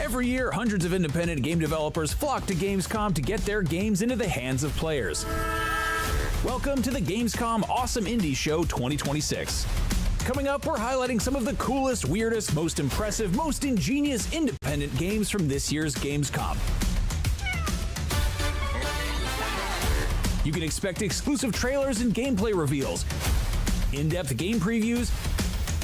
Every year, hundreds of independent game developers flock to Gamescom to get their games into the hands of players. Welcome to the Gamescom Awesome Indie Show 2026. Coming up, we're highlighting some of the coolest, weirdest, most impressive, most ingenious independent games from this year's Gamescom. You can expect exclusive trailers and gameplay reveals, in-depth game previews,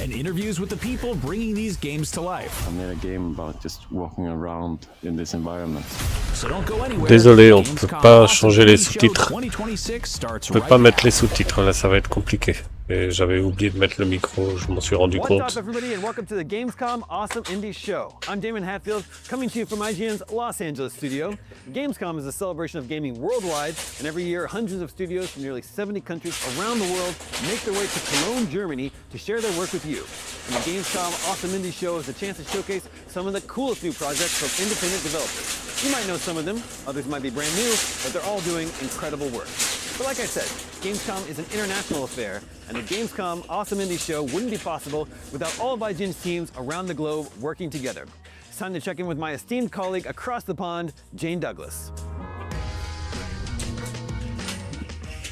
and interviews with the people bringing these games to life. I made a game about just walking around in this environment. So don't go anywhere. Désolé, on peut pas changer les sous-titres. On peut pas mettre les sous-titres, là ça va être compliqué. Et j'avais oublié de mettre le micro, je m'en suis rendu compte. What's up everybody and welcome to the Gamescom Awesome Indie Show. I'm Damon Hatfield, coming to you from IGN's Los Angeles studio. Gamescom is a celebration of gaming worldwide, and every year hundreds of studios from nearly 70 countries around the world make their way to Cologne, Germany to share their work with you. And the Gamescom Awesome Indie Show is a chance to showcase some of the coolest new projects from independent developers. You might know some of them, others might be brand new, but they're all doing incredible work. But like I said, Gamescom is an international affair, and the Gamescom Awesome Indie Show wouldn't be possible without all of IGN's teams around the globe working together. It's time to check in with my esteemed colleague across the pond, Jane Douglas.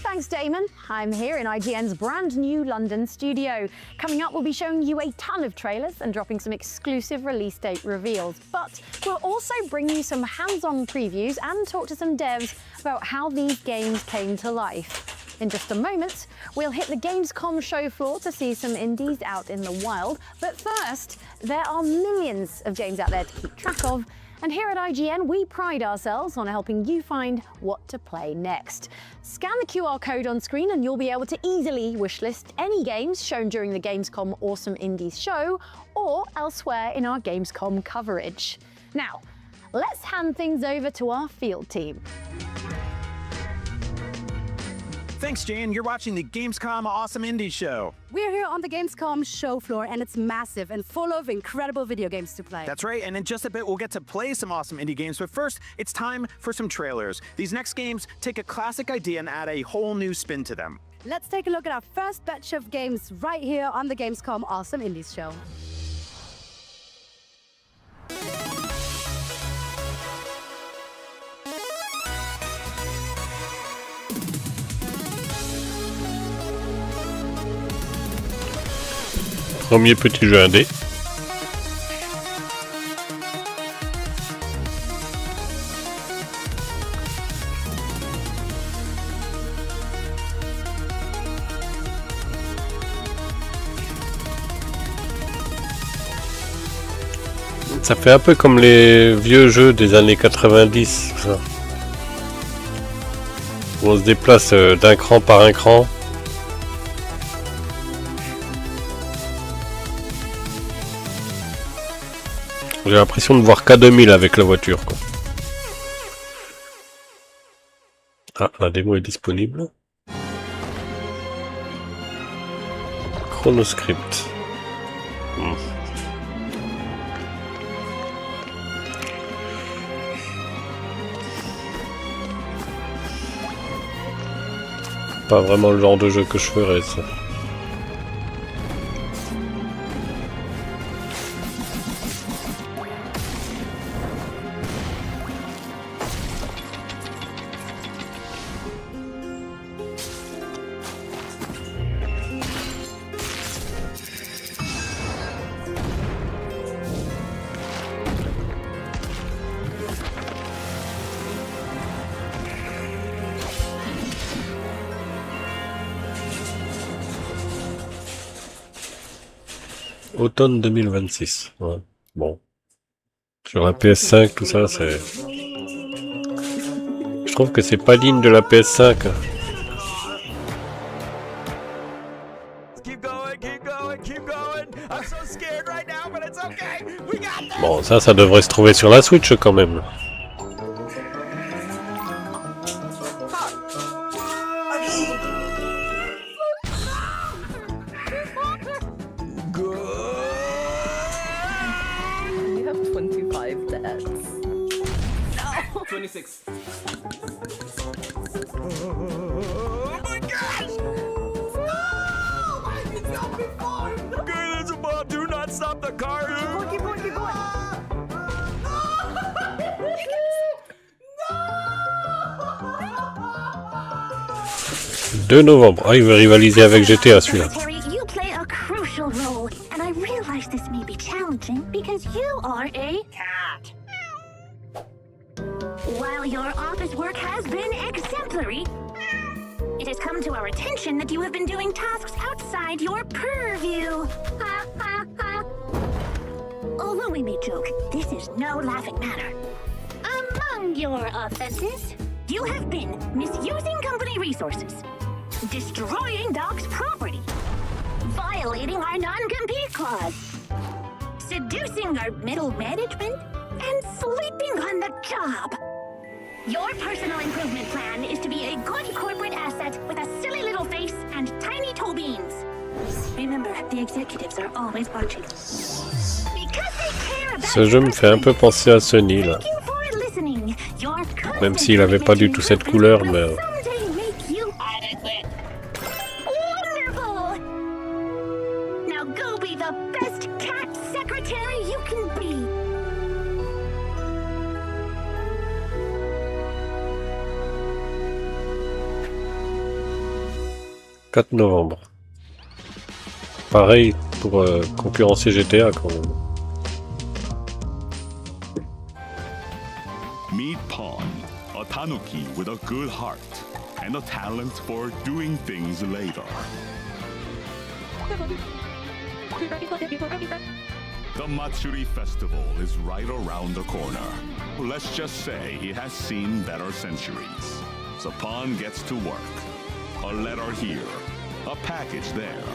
Thanks, Damon. I'm here in IGN's brand new London studio. Coming up, we'll be showing you a ton of trailers and dropping some exclusive release date reveals. But we'll also bring you some hands-on previews and talk to some devs about how these games came to life. In just a moment, we'll hit the Gamescom show floor to see some indies out in the wild. But first, there are millions of games out there to keep track of. And here at IGN, we pride ourselves on helping you find what to play next. Scan the QR code on screen and you'll be able to easily wishlist any games shown during the Gamescom Awesome Indies show or elsewhere in our Gamescom coverage. Now, let's hand things over to our field team. Thanks, Jane. You're watching the Gamescom Awesome Indie Show. We're here on the Gamescom show floor, and it's massive and full of incredible video games to play. That's right, and in just a bit, we'll get to play some awesome indie games. But first, it's time for some trailers. These next games take a classic idea and add a whole new spin to them. Let's take a look at our first batch of games right here on the Gamescom Awesome Indies Show. Premier petit jeu indé. Ça fait un peu comme les vieux jeux des années 90, ça. Où on se déplace d'un cran par un cran. J'ai l'impression de voir K2000 avec la voiture, quoi. Ah, la démo est disponible. Chronoscript. Pas vraiment le genre de jeu que je ferais, ça. Automne 2026. Ouais. Bon. Sur la PS5, tout ça, c'est... Je trouve que c'est pas digne de la PS5. Bon, ça devrait se trouver sur la Switch quand même. You have 25 deaths. No! 26. Oh my gosh! No! It's not before! Okay, there's a bomb. Do not stop the car. Keep going, keep going! 2 novembre. Ah, il veut rivaliser avec GTA celui-là. You play a crucial role, and I realize this may be challenging because you are a cat. While your office work has been exemplary, it has come to our attention that you have been doing tasks outside your purview. Ha ha ha. Although we may joke, this is no laughing matter. Among your offenses, you have been misusing company resources, destroying Doc's property, violating our non-compete clause, seducing our middle management, and sleeping on the job. Your personal improvement plan is to be a good corporate asset with a silly little face and tiny toe beans. Remember, the executives are always watching. Because they care about Ce jeu me fait un peu penser à Sony là. Thank you for listening. Your Même s'il avait pas du tout cette couleur, mais... someday make you adequate. Wonderful! Now go be the best cat secretary you can be. 4 novembre. Pareil pour concurrencer GTA quand même. Meet Pawn, a tanuki with a good heart and a talent for doing things later. The Matsuri Festival is right around the corner. Let's just say it has seen better centuries. So Pawn gets to work. A letter here, a package there,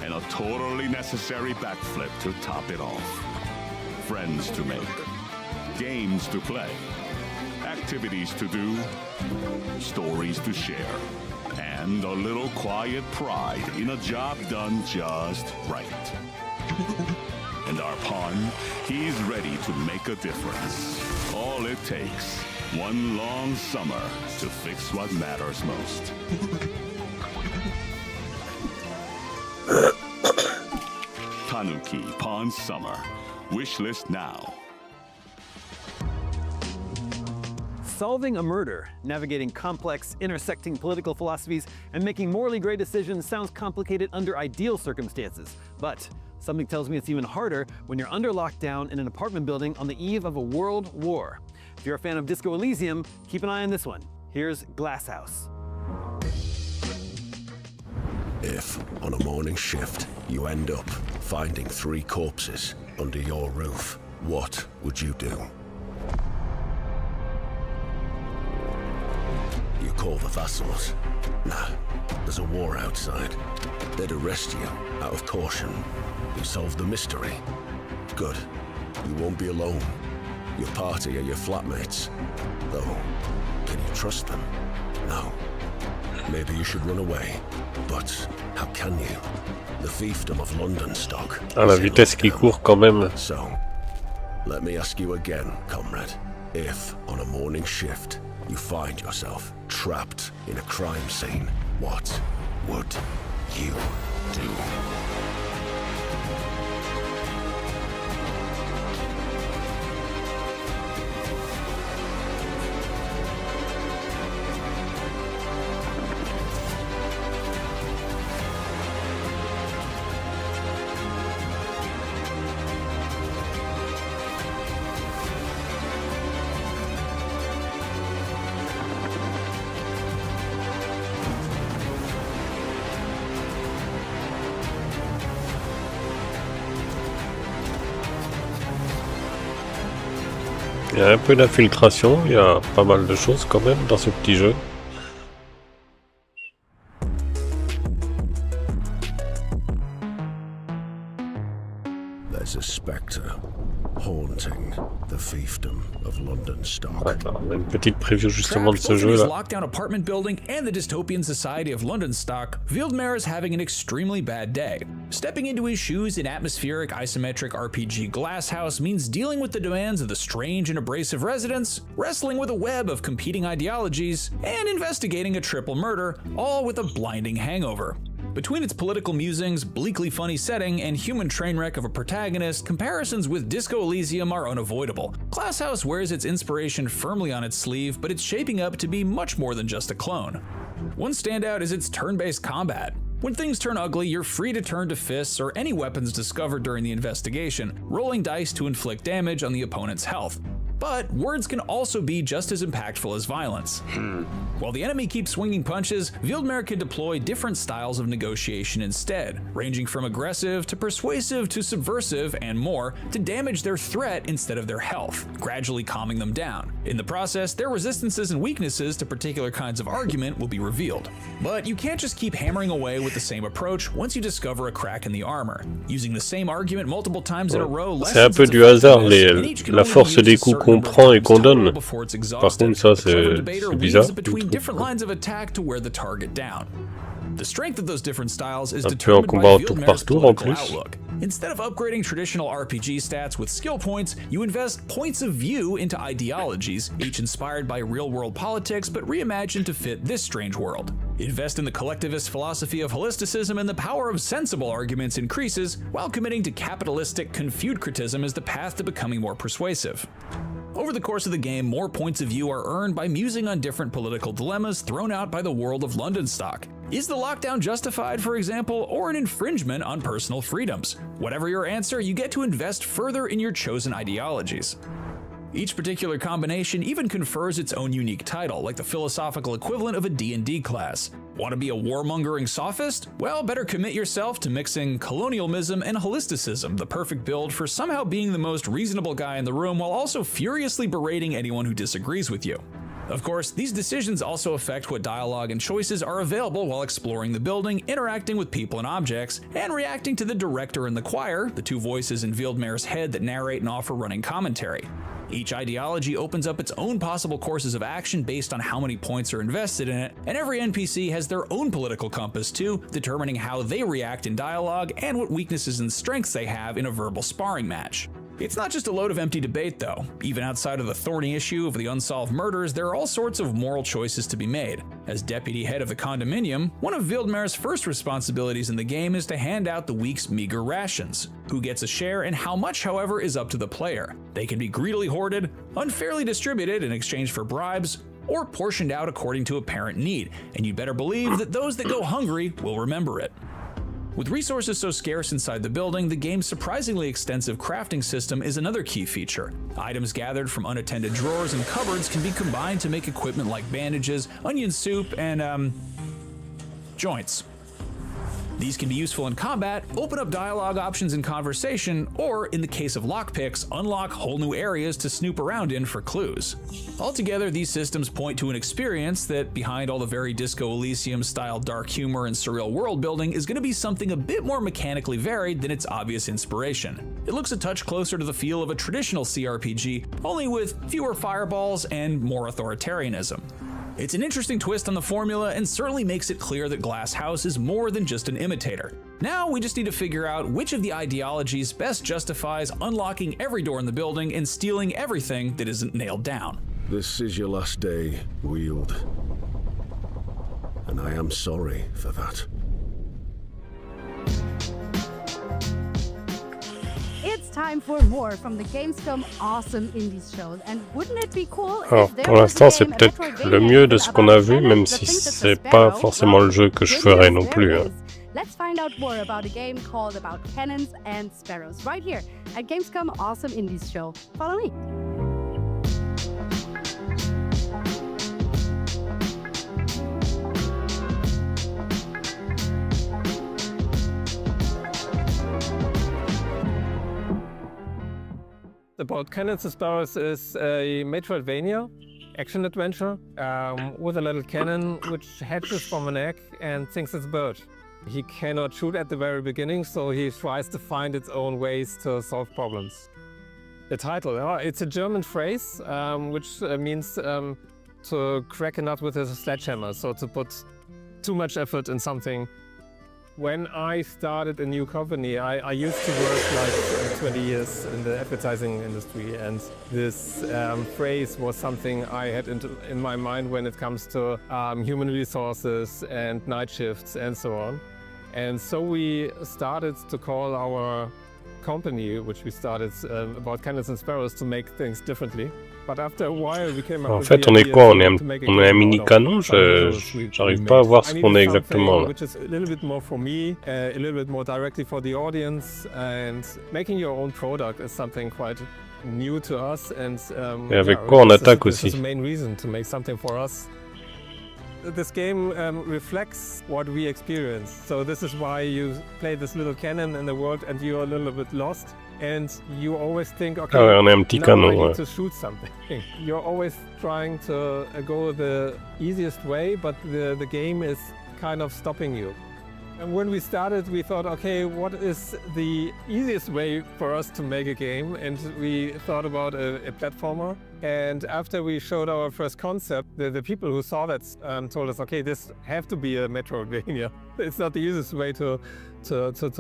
and a totally necessary backflip to top it off. Friends to make, games to play, activities to do, stories to share, and a little quiet pride in a job done just right. And our Pawn, he's ready to make a difference. All it takes, one long summer to fix what matters most. Tanuki Pawn Summer. Wishlist now. Solving a murder, navigating complex, intersecting political philosophies, and making morally gray decisions sounds complicated under ideal circumstances. But something tells me it's even harder when you're under lockdown in an apartment building on the eve of a world war. If you're a fan of Disco Elysium, keep an eye on this one. Here's Glass House. If, on a morning shift, you end up finding 3 corpses under your roof, what would you do? You call the vassals. Nah, there's a war outside. They'd arrest you, out of caution. You solve the mystery. Good. You won't be alone. Your party are your flatmates. Though, can you trust them? No. Maybe you should run away. But how can you? The fiefdom of London stock. Ah, la vitesse qui court quand même. So, let me ask you again, comrade. If, on a morning shift, you find yourself trapped in a crime scene, what would you do? Il y a un peu d'infiltration, il y a pas mal de choses quand même dans ce petit jeu. There's a spectre haunting the fiefdom of London stock. Voilà, on a une petite preview justement de ce jeu là. Lockdown apartment building and the dystopian society of London stock, Wildmer is having an extremely bad day. Stepping into his shoes in atmospheric isometric RPG Glasshouse means dealing with the demands of the strange and abrasive residents, wrestling with a web of competing ideologies, and investigating a triple murder, all with a blinding hangover. Between its political musings, bleakly funny setting, and human train wreck of a protagonist, comparisons with Disco Elysium are unavoidable. Glasshouse wears its inspiration firmly on its sleeve, but it's shaping up to be much more than just a clone. One standout is its turn-based combat. When things turn ugly, you're free to turn to fists or any weapons discovered during the investigation, rolling dice to inflict damage on the opponent's health. But words can also be just as impactful as violence. While the enemy keeps swinging punches, Wildmer can deploy different styles of negotiation instead, ranging from aggressive to persuasive to subversive and more, to damage their threat instead of their health, gradually calming them down. In the process, their resistances and weaknesses to particular kinds of argument will be revealed. But you can't just keep hammering away with the same approach once you discover a crack in the armor. Using the same argument multiple times in a row c'est un peu du hasard, la force des coups qu'on prend et qu'on donne. Par contre, ça c'est bizarre. Different lines of attack to wear the target down. The strength of those different styles is Un peu en determined combat by au tour par Wildmer's tour en political plus. outlook. Instead of upgrading traditional RPG stats with skill points, you invest points of view into ideologies, each inspired by real-world politics but reimagined to fit this strange world. Invest in the collectivist philosophy of holisticism, and the power of sensible arguments increases, while committing to capitalistic confucianism as the path to becoming more persuasive. Over the course of the game, more points of view are earned by musing on different political dilemmas thrown out by the world of London stock. Is the lockdown justified, for example, or an infringement on personal freedoms? Whatever your answer, you get to invest further in your chosen ideologies. Each particular combination even confers its own unique title, like the philosophical equivalent of a D&D class. Want to be a warmongering sophist? Well, better commit yourself to mixing colonialism and holisticism, the perfect build for somehow being the most reasonable guy in the room while also furiously berating anyone who disagrees with you. Of course, these decisions also affect what dialogue and choices are available while exploring the building, interacting with people and objects, and reacting to the director and the choir, the two voices in Wildmer's head that narrate and offer running commentary. Each ideology opens up its own possible courses of action based on how many points are invested in it, and every NPC has their own political compass too, determining how they react in dialogue and what weaknesses and strengths they have in a verbal sparring match. It's not just a load of empty debate though. Even outside of the thorny issue of the unsolved murders, there are all sorts of moral choices to be made. As deputy head of a condominium, one of Wildmer's first responsibilities in the game is to hand out the week's meager rations. Who gets a share and how much, however, is up to the player. They can be greedily hoarded, unfairly distributed in exchange for bribes, or portioned out according to apparent need, and you'd better believe that those that go hungry will remember it. With resources so scarce inside the building, the game's surprisingly extensive crafting system is another key feature. Items gathered from unattended drawers and cupboards can be combined to make equipment like bandages, onion soup, and joints. These can be useful in combat, open up dialogue options in conversation, or, in the case of lockpicks, unlock whole new areas to snoop around in for clues. Altogether, these systems point to an experience that, behind all the very Disco Elysium-style dark humor and surreal world building, is going to be something a bit more mechanically varied than its obvious inspiration. It looks a touch closer to the feel of a traditional CRPG, only with fewer fireballs and more authoritarianism. It's an interesting twist on the formula and certainly makes it clear that Glasshouse is more than just an imitator. Now we just need to figure out which of the ideologies best justifies unlocking every door in the building and stealing everything that isn't nailed down. This is your last day, Wield. And I am sorry for that. It's time for more from the Gamescom Awesome Indies show. And wouldn't it be cool Alors, pour l'instant, c'est peut-être le mieux de ce qu'on a vu, même si c'est pas forcément le jeu que je ferais non plus. Hein. Let's find out more about a game called About Cannons and Sparrows right here at Gamescom Awesome Indies show. Follow me. About Cannons and Sparrows is a Metroidvania action adventure with a little cannon which hatches from an egg and thinks it's a bird. He cannot shoot at the very beginning, so he tries to find its own ways to solve problems. The title, it's a German phrase which means to crack a nut with a sledgehammer, so to put too much effort in something. When I started a new company, I used to work like 20 years in the advertising industry, and this phrase was something I had in my mind when it comes to human resources and night shifts and so on. And so we started to call our company, which we started about Cannons and Sparrows, to make things differently. But after a while we came up En with fait, the on est idea quoi? On to make a est un game mini out of canon? some of those we J'arrive pas à made. voir ce I qu'on needed est exactement something là. which is a little bit more for me, a little bit more directly for the audience, and making your own product is something quite new to us. And Et avec quoi on attaque this is aussi? the main reason to make something for us. This game reflects what we experience. So this is why you play this little cannon in the world and you're a little bit lost. And you always think, okay, Ah ouais, on est un petit now canon, I need ouais. to shoot something. You're always trying to go the easiest way, but the game is kind of stopping you. And when we started, we thought, okay, what is the easiest way for us to make a game? And we thought about a platformer. And after we showed our first concept, the people who saw that told us, okay, this have to be a Metroidvania. It's not the easiest way to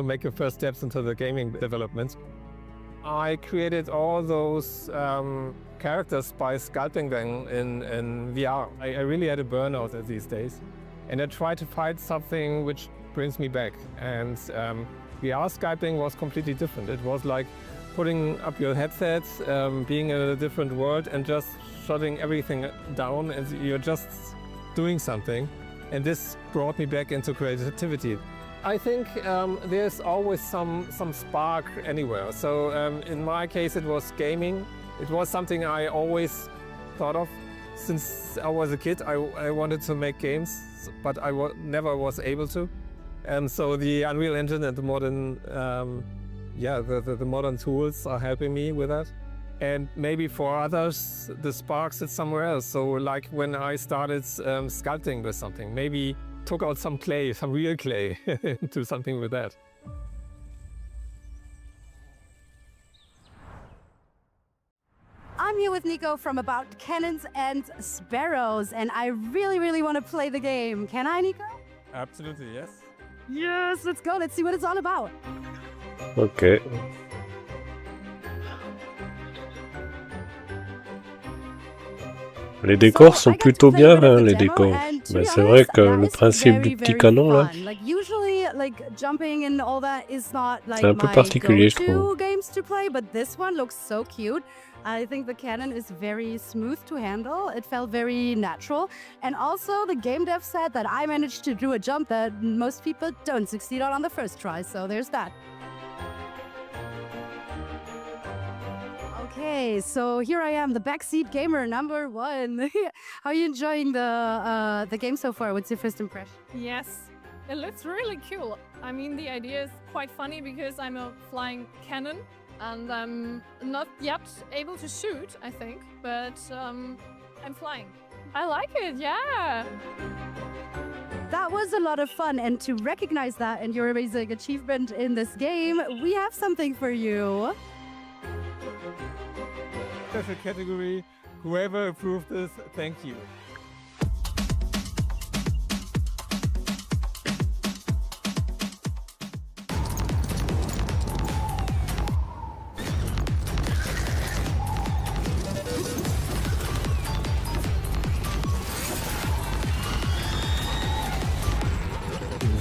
make your first steps into the gaming development. I created all those characters by sculpting them in VR. I really had a burnout these days. And I tried to find something which brings me back. And VR sculpting was completely different. It was like putting up your headset, being in a different world and just shutting everything down and you're just doing something. And this brought me back into creativity. I think there's always some spark anywhere. So in my case, it was gaming. It was something I always thought of. Since I was a kid, I wanted to make games, but I never was able to. And so the Unreal Engine and the modern, the modern tools are helping me with that. And maybe for others, the spark sits somewhere else. So like when I started sculpting with something, maybe took out some clay, some real clay, do something with that. I'm here with Nico from About Cannons and Sparrows, and I really, really want to play the game. Can I, Nico? Absolutely, yes. Yes, let's go. Let's see what it's all about. Ok. Les décors sont plutôt bien, hein, les décors. Mais c'est vrai que le principe du petit canon, là, c'est un peu particulier, je trouve. I think the cannon is very smooth to handle. It felt very natural. And also, the game dev said that I managed to do a jump that most people don't succeed on the first try. So there's that. Okay, so here I am, the backseat gamer number 1. How are you enjoying the game so far? What's your first impression? Yes, it looks really cool. I mean, the idea is quite funny because I'm a flying cannon and I'm not yet able to shoot, I think, but I'm flying. I like it, yeah. That was a lot of fun, and to recognize that and your amazing achievement in this game, we have something for you. Special category, whoever approved this, thank you.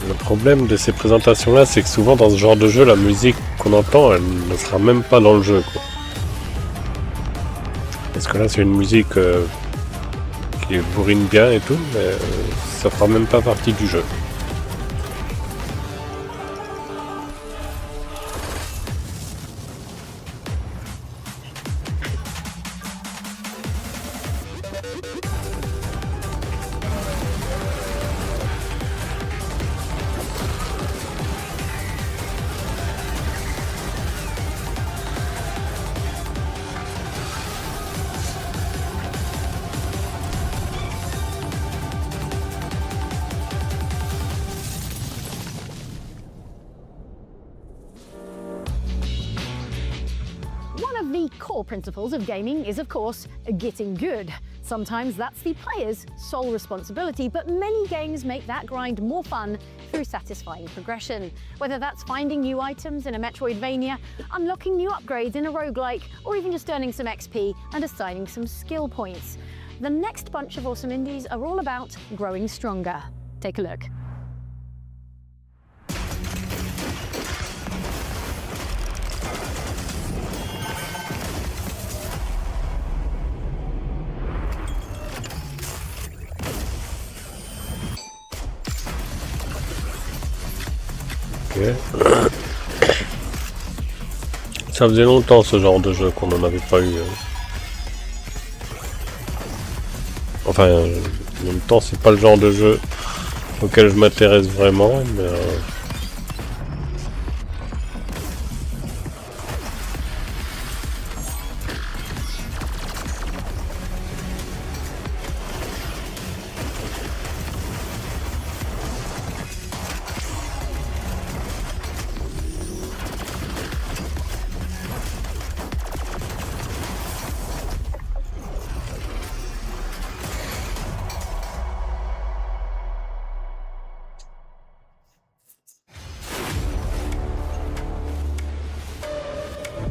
Le problème de ces présentations-là, c'est que souvent dans ce genre de jeu, la musique qu'on entend, elle ne sera même pas dans le jeu, quoi. Parce que là, c'est une musique qui bourrine bien et tout, mais ça fera même pas partie du jeu. core principles of gaming is, of course, getting good. Sometimes that's the player's sole responsibility, but many games make that grind more fun through satisfying progression. Whether that's finding new items in a Metroidvania, unlocking new upgrades in a roguelike, or even just earning some XP and assigning some skill points. The next bunch of awesome indies are all about growing stronger. Take a look. Ça faisait longtemps ce genre de jeu qu'on n'en avait pas eu. Enfin, en même temps, c'est pas le genre de jeu auquel je m'intéresse vraiment, mais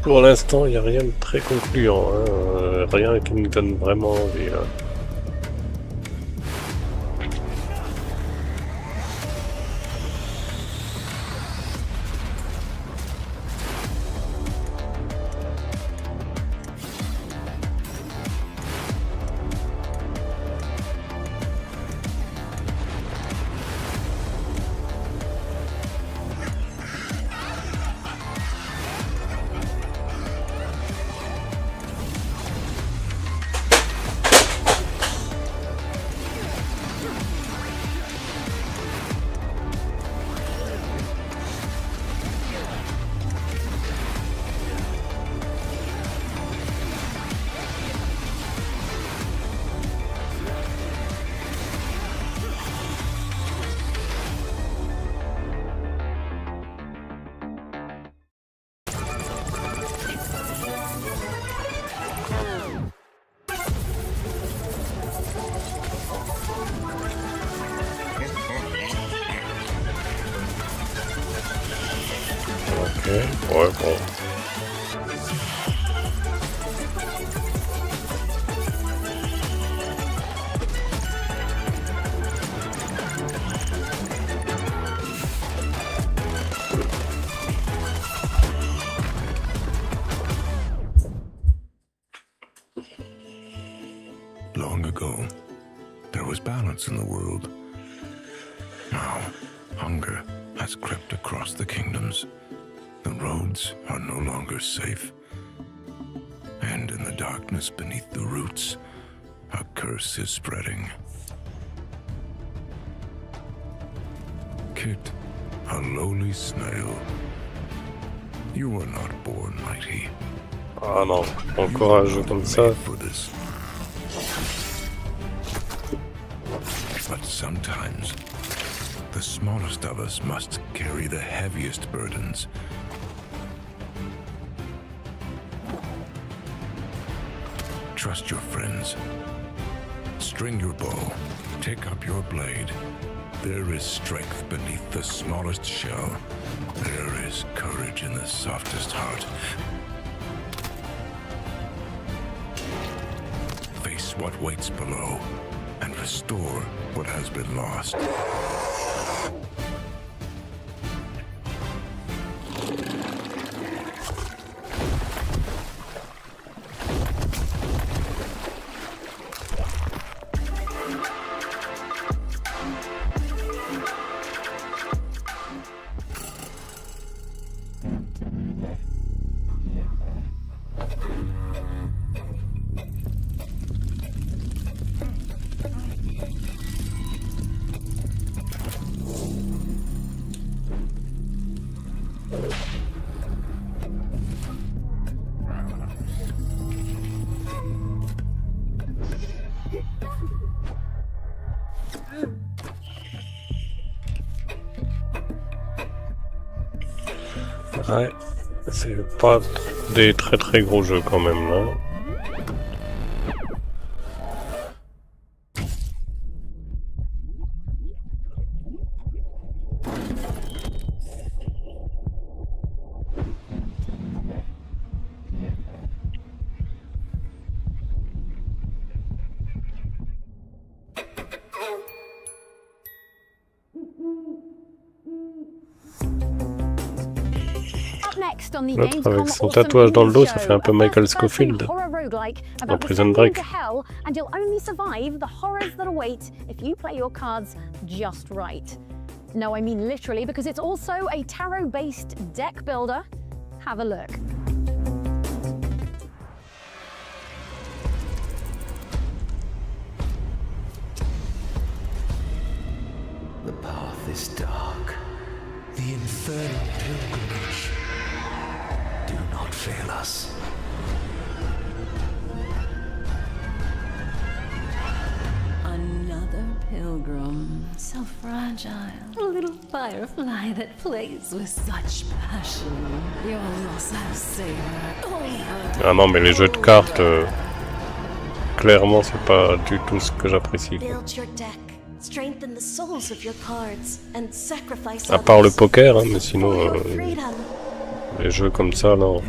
pour l'instant, il n'y a rien de très concluant, hein. Rien qui me donne vraiment envie. Hein. Ouais, bon. Long ago, there was balance in the world. Now, hunger has crept across the kingdoms. The roads are no longer safe. And in the darkness beneath the roots, a curse is spreading. Kit, a lowly snail. You were not born mighty. Ah non, encore un jeu comme ça. But sometimes, the smallest of us must carry the heaviest burdens. Trust your friends. String your bow. Take up your blade. There is strength beneath the smallest shell. There is courage in the softest heart. Face what waits below and restore what has been lost. Ouais, c'est pas trop Des très gros jeux quand même là. L'autre avec son tatouage dans le dos, ça fait un peu Michael Scofield dans Prison Break. And you'll only survive the horrors that await if you play your cards just right. No, I mean literally, because it's also a tarot-based deck builder. Have a look. The path is dark. The infernal pilgrimage. Do not fail us. Another pilgrim, so fragile. A little firefly that plays with such passion. Your loss I'll savor over. Ah non, mais les jeux de cartes, clairement, c'est pas du tout ce que j'apprécie. Build your deck, strengthen the souls of your cards, and sacrifice À part le others poker, hein, mais sinon, for your freedom. les jeux comme ça, non.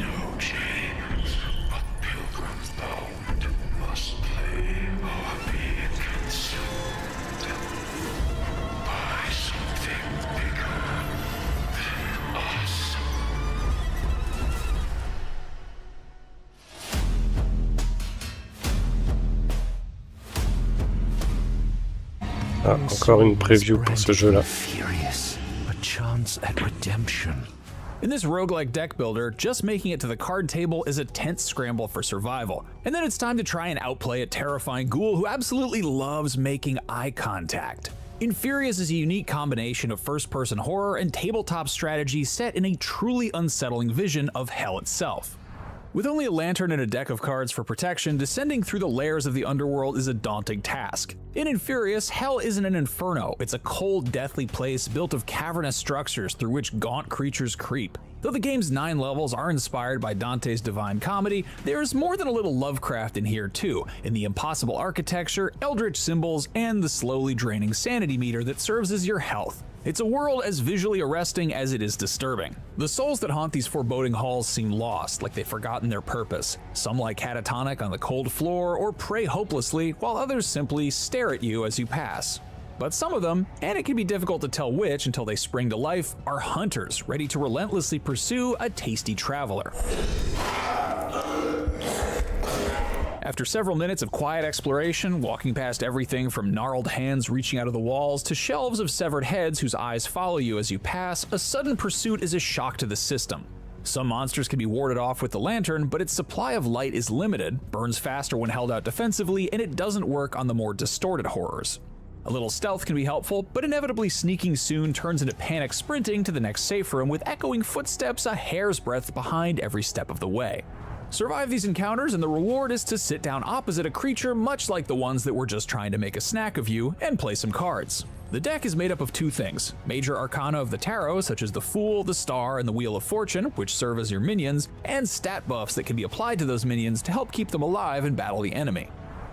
Ah, encore une preview pour ce jeu-là. In this roguelike deck builder, just making it to the card table is a tense scramble for survival. And then it's time to try and outplay a terrifying ghoul who absolutely loves making eye contact. Infurious is a unique combination of first-person horror and tabletop strategy set in a truly unsettling vision of hell itself. With only a lantern and a deck of cards for protection, descending through the layers of the underworld is a daunting task. In Infurious, hell isn't an inferno, it's a cold, deathly place built of cavernous structures through which gaunt creatures creep. Though the game's 9 levels are inspired by Dante's Divine Comedy, there's more than a little Lovecraft in here too, in the impossible architecture, eldritch symbols, and the slowly draining sanity meter that serves as your health. It's a world as visually arresting as it is disturbing. The souls that haunt these foreboding halls seem lost, like they've forgotten their purpose. Some lie catatonic on the cold floor or pray hopelessly, while others simply stare at you as you pass. But some of them, and it can be difficult to tell which until they spring to life, are hunters ready to relentlessly pursue a tasty traveler. After several minutes of quiet exploration, walking past everything from gnarled hands reaching out of the walls to shelves of severed heads whose eyes follow you as you pass, a sudden pursuit is a shock to the system. Some monsters can be warded off with the lantern, but its supply of light is limited, burns faster when held out defensively, and it doesn't work on the more distorted horrors. A little stealth can be helpful, but inevitably sneaking soon turns into panic sprinting to the next safe room with echoing footsteps a hair's breadth behind every step of the way. Survive these encounters and the reward is to sit down opposite a creature much like the ones that were just trying to make a snack of you and play some cards. The deck is made up of 2 things, major arcana of the tarot such as the Fool, the Star, and the Wheel of Fortune, which serve as your minions, and stat buffs that can be applied to those minions to help keep them alive and battle the enemy.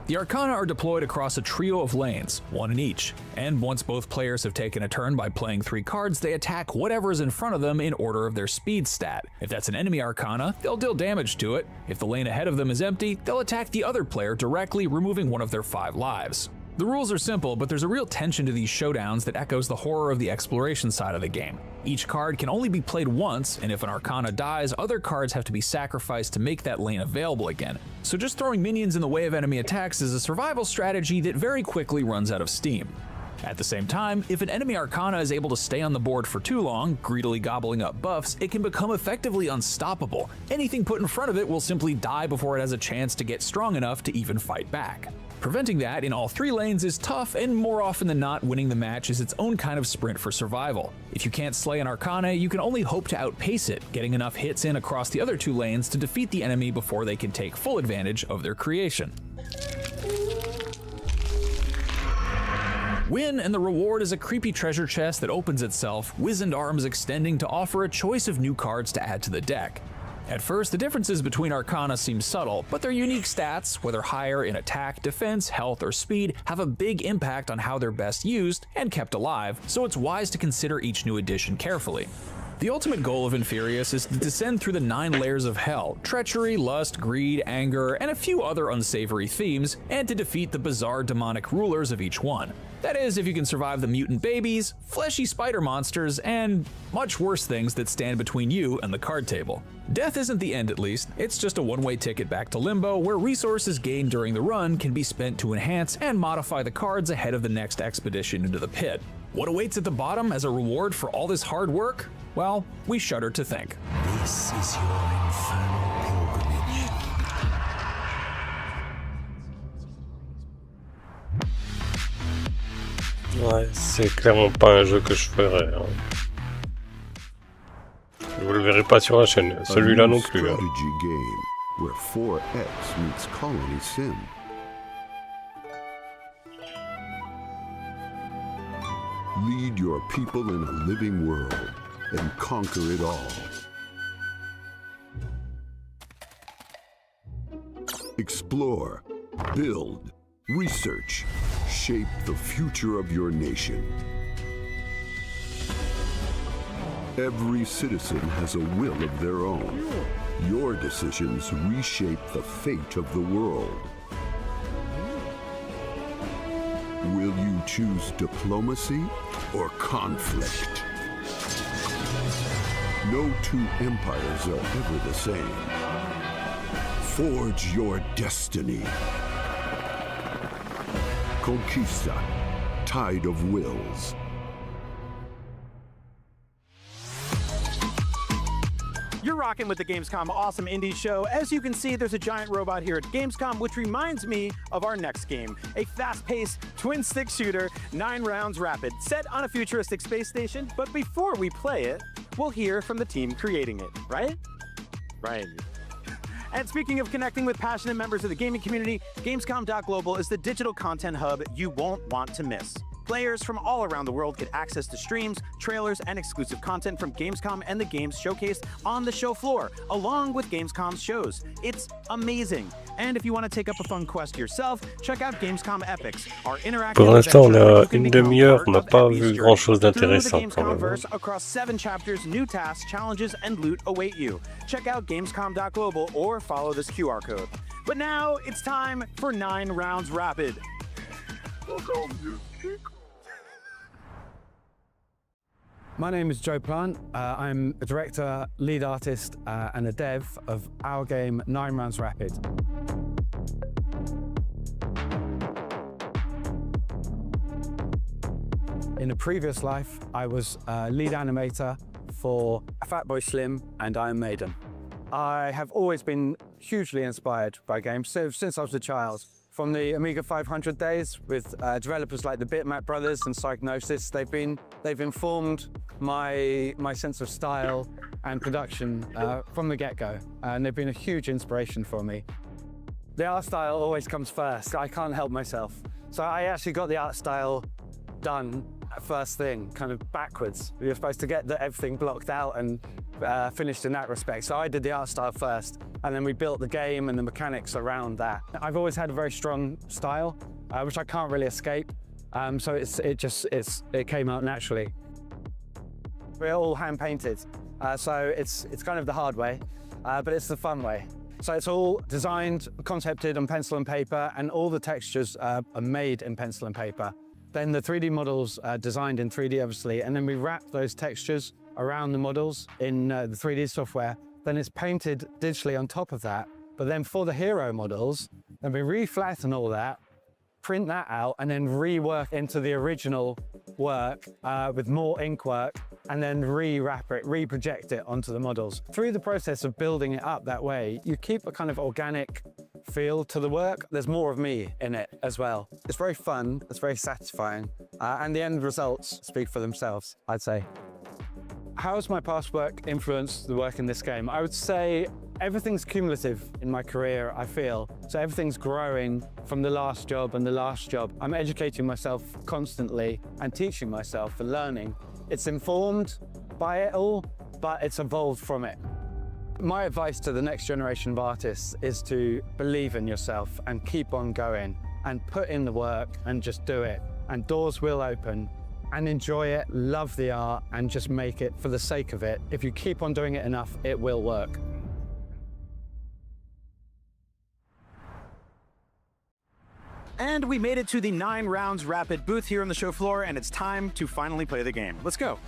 The Arcana are deployed across a trio of lanes, 1 in each, and once both players have taken a turn by playing 3 cards, they attack whatever is in front of them in order of their speed stat. If that's an enemy Arcana, they'll deal damage to it. If the lane ahead of them is empty, they'll attack the other player directly, removing one of their 5 lives. The rules are simple, but there's a real tension to these showdowns that echoes the horror of the exploration side of the game. Each card can only be played once, and if an Arcana dies, other cards have to be sacrificed to make that lane available again. So just throwing minions in the way of enemy attacks is a survival strategy that very quickly runs out of steam. At the same time, if an enemy Arcana is able to stay on the board for too long, greedily gobbling up buffs, it can become effectively unstoppable. Anything put in front of it will simply die before it has a chance to get strong enough to even fight back. Preventing that in all 3 lanes is tough, and more often than not, winning the match is its own kind of sprint for survival. If you can't slay an Arcana, you can only hope to outpace it, getting enough hits in across the other 2 lanes to defeat the enemy before they can take full advantage of their creation. Win, and the reward is a creepy treasure chest that opens itself, wizened arms extending to offer a choice of new cards to add to the deck. At first, the differences between Arcana seem subtle, but their unique stats, whether higher in attack, defense, health, or speed, have a big impact on how they're best used and kept alive, so it's wise to consider each new addition carefully. The ultimate goal of Inferius is to descend through the 9 layers of hell, treachery, lust, greed, anger, and a few other unsavory themes, and to defeat the bizarre demonic rulers of each one. That is, if you can survive the mutant babies, fleshy spider monsters, and much worse things that stand between you and the card table. Death isn't the end, at least. It's just a one-way ticket back to Limbo, where resources gained during the run can be spent to enhance and modify the cards ahead of the next expedition into the pit. What awaits at the bottom as a reward for all this hard work? Well, we shudder to think. This is your infernal pilgrimage. Ouais, c'est clairement pas un jeu que je ferais. Hein. Vous le verrez pas sur la chaîne, celui-là non plus. Hein. Strategy game where 4X meets Colony Sim. Lead your people in a living world and conquer it all. Explore, build, research, shape the future of your nation. Every citizen has a will of their own. Your decisions reshape the fate of the world. Will you choose diplomacy or conflict? No two empires are ever the same. Forge your destiny. Conquista, Tide of Wills. You're rocking with the Gamescom Awesome Indie Show. As you can see, there's a giant robot here at Gamescom, which reminds me of our next game. A fast-paced, twin-stick shooter, 9 rounds rapid, set on a futuristic space station. But before we play it, we'll hear from the team creating it, right? Right. And speaking of connecting with passionate members of the gaming community, Gamescom.global is the digital content hub you won't want to miss. Players from all around the world get access to streams, trailers, and exclusive content from Gamescom and the games showcased on the show floor, along with Gamescom's shows. It's amazing. And if you want to take up a fun quest yourself, check out Gamescom Epics, our interactive Pour l'instant, on a une demi-heure, on n'a pas vu grand-chose d'intéressant quand même. Across 7 chapters, new tasks, challenges, and loot await you. Check out Gamescom.global or follow this QR code. But now it's time for 9 rounds rapid. My name is Joe Plant. I'm a director, lead artist, and a dev of our game 9 Rounds Rapid. In a previous life, I was lead animator for Fatboy Slim and Iron Maiden. I have always been hugely inspired by games since I was a child. From the Amiga 500 days with developers like the Bitmap Brothers and Psygnosis, they've informed my sense of style and production from the get-go, and they've been a huge inspiration for me. The art style always comes first. I can't help myself. So I actually got the art style done first thing, kind of backwards. You're supposed to get everything blocked out and finished in that respect. So I did the art style first, and then we built the game and the mechanics around that. I've always had a very strong style, which I can't really escape. So it came out naturally. We're all hand painted, so it's kind of the hard way, but it's the fun way. So it's all designed, concepted on pencil and paper, and all the textures are made in pencil and paper. Then the 3D models are designed in 3D, obviously, and then we wrap those textures around the models in the 3D software. Then it's painted digitally on top of that. But then for the hero models, then we re-flatten all that, print that out, and then rework into the original work with more ink work, and then re-wrap it, re-project it onto the models. Through the process of building it up that way, you keep a kind of organic feel to the work. There's more of me in it as well. It's very fun, it's very satisfying, and the end results speak for themselves, I'd say. How has my past work influenced the work in this game? I would say everything's cumulative in my career, I feel. So everything's growing from the last job and the last job. I'm educating myself constantly and teaching myself and learning. It's informed by it all, but it's evolved from it. My advice to the next generation of artists is to believe in yourself and keep on going and put in the work and just do it. And doors will open, and enjoy it, love the art, and just make it for the sake of it. If you keep on doing it enough, it will work. And we made it to the 9 rounds rapid booth here on the show floor, and it's time to finally play the game. Let's go.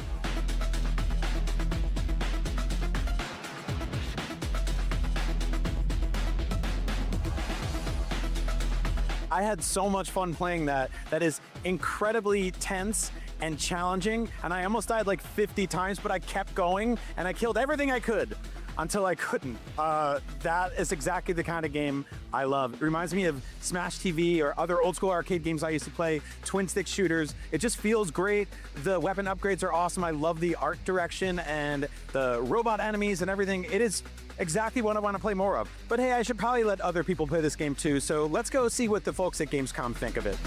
I had so much fun playing that. That is incredibly tense and challenging, and I almost died like 50 times, but I kept going, and I killed everything I could until I couldn't. That is exactly the kind of game I love. It reminds me of Smash TV or other old school arcade games I used to play, twin stick shooters. It just feels great. The weapon upgrades are awesome. I love the art direction and the robot enemies and everything. It is exactly what I want to play more of. But hey, I should probably let other people play this game too, so let's go see what the folks at Gamescom think of it.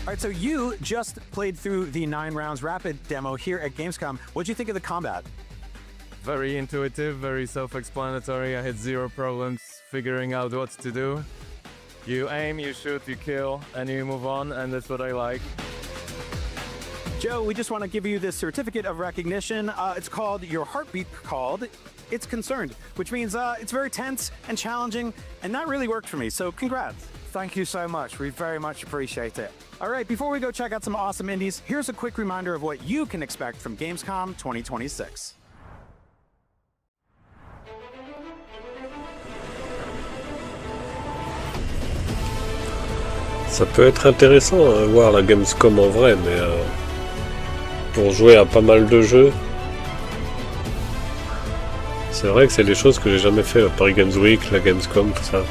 All right, so you just played through the 9 rounds rapid demo here at Gamescom. What'd you think of the combat? Very intuitive, very self-explanatory. I had zero problems figuring out what to do. You aim, you shoot, you kill, and you move on, and that's what I like. Joe, we just want to give you this certificate of recognition. It's called Your Heartbeat Called. It's Concerned, which means it's very tense and challenging, and that really worked for me, so congrats. Thank you so much. We very much appreciate it. All right, before we go check out some awesome indies, here's a quick reminder of what you can expect from Gamescom 2026. Ça peut être intéressant à voir la Gamescom en vrai, mais pour jouer à pas mal de jeux, c'est vrai que c'est des choses que j'ai jamais fait, la Paris Games Week, la Gamescom, tout ça.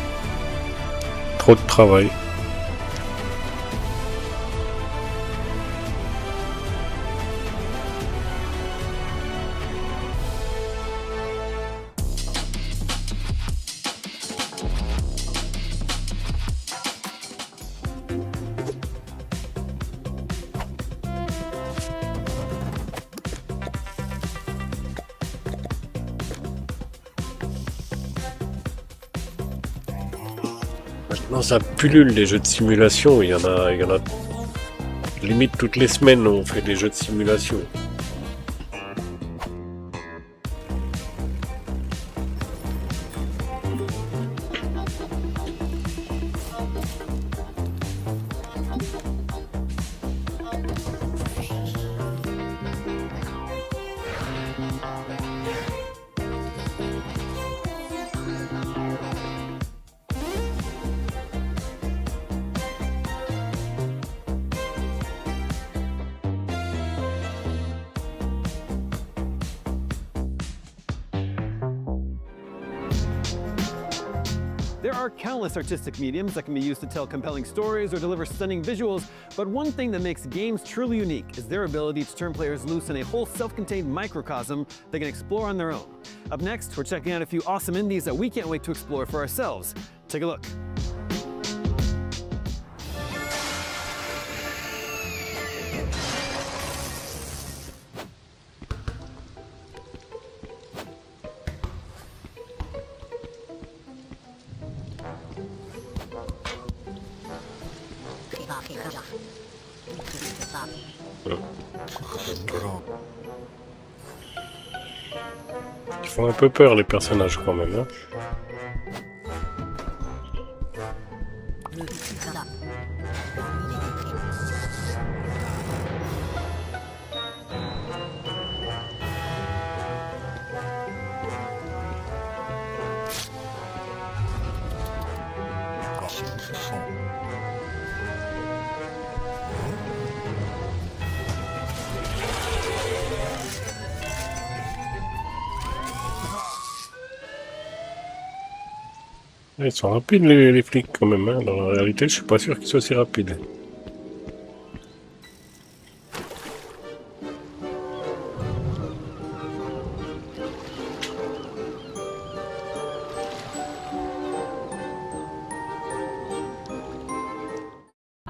Trop de travail. Maintenant ça pullule les jeux de simulation, il y en a limite toutes les semaines on fait des jeux de simulation. There are countless artistic mediums that can be used to tell compelling stories or deliver stunning visuals, but one thing that makes games truly unique is their ability to turn players loose in a whole self-contained microcosm they can explore on their own. Up next, we're checking out a few awesome indies that we can't wait to explore for ourselves. Take a look. Ils font un peu peur les personnages quand même, hein. Ils sont rapides les flics quand même, hein. Dans la réalité je suis pas sûr qu'ils soient si rapides.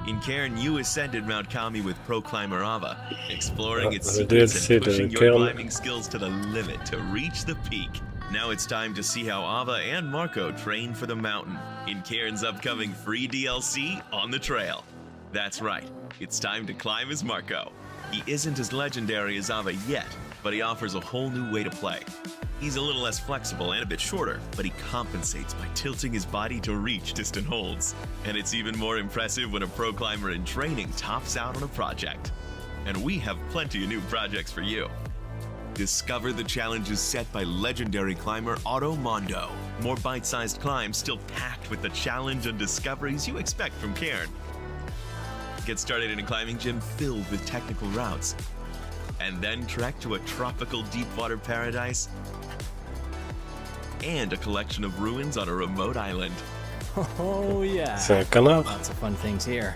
In Cairn, you ascended Mount Kami with pro climber Ava, exploring its secrets and pushing your climbing skills to the limit to reach the peak. Now it's time to see how Ava and Marco train for the mountain in Cairn's upcoming free DLC, On the Trail. That's right, it's time to climb as Marco. He isn't as legendary as Ava yet, but he offers a whole new way to play. He's a little less flexible and a bit shorter, but he compensates by tilting his body to reach distant holds. And it's even more impressive when a pro climber in training tops out on a project. And we have plenty of new projects for you. Discover the challenges set by legendary climber Otto Mondo. More bite-sized climbs still packed with the challenge and discoveries you expect from Cairn. Get started in a climbing gym filled with technical routes. And then trek to a tropical deep-water paradise and a collection of ruins on a remote island. Oh yeah. C'est un canard. Lots of fun things here.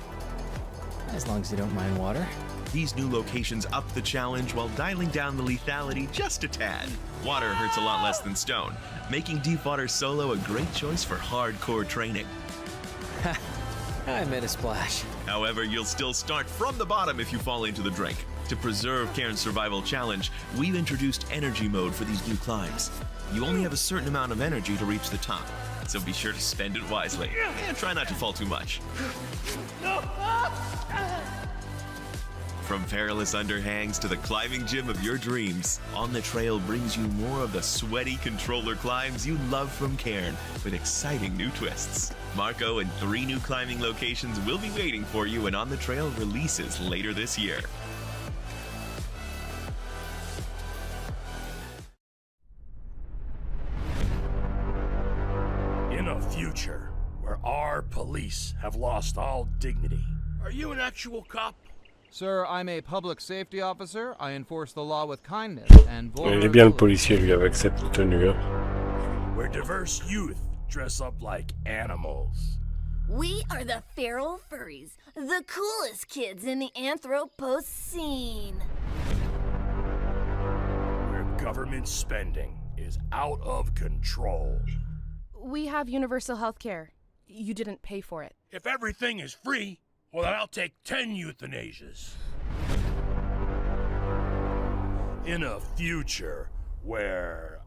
As long as you don't mind water. These new locations up the challenge while dialing down the lethality just a tad. Water hurts a lot less than stone, making deep water solo a great choice for hardcore training. I made a splash. However, you'll still start from the bottom if you fall into the drink. To preserve Cairn's survival challenge, we've introduced energy mode for these new climbs. You only have a certain amount of energy to reach the top, so be sure to spend it wisely and try not to fall too much. From perilous underhangs to the climbing gym of your dreams, On the Trail brings you more of the sweaty controller climbs you love from Cairn with exciting new twists. Marco and 3 new climbing locations will be waiting for you when On the Trail releases later this year. In a future where our police have lost all dignity, are you an actual cop? Sir, I'm a public safety officer. I enforce the law with kindness and Il est bien le policier lui avec cette tenue. Where diverse youth dress up like animals. We are the feral furries, the coolest kids in the Anthropocene. Where government spending is out of control. We have universal health care. You didn't pay for it. If everything is free, well, then I'll take 10 euthanasias. In a future where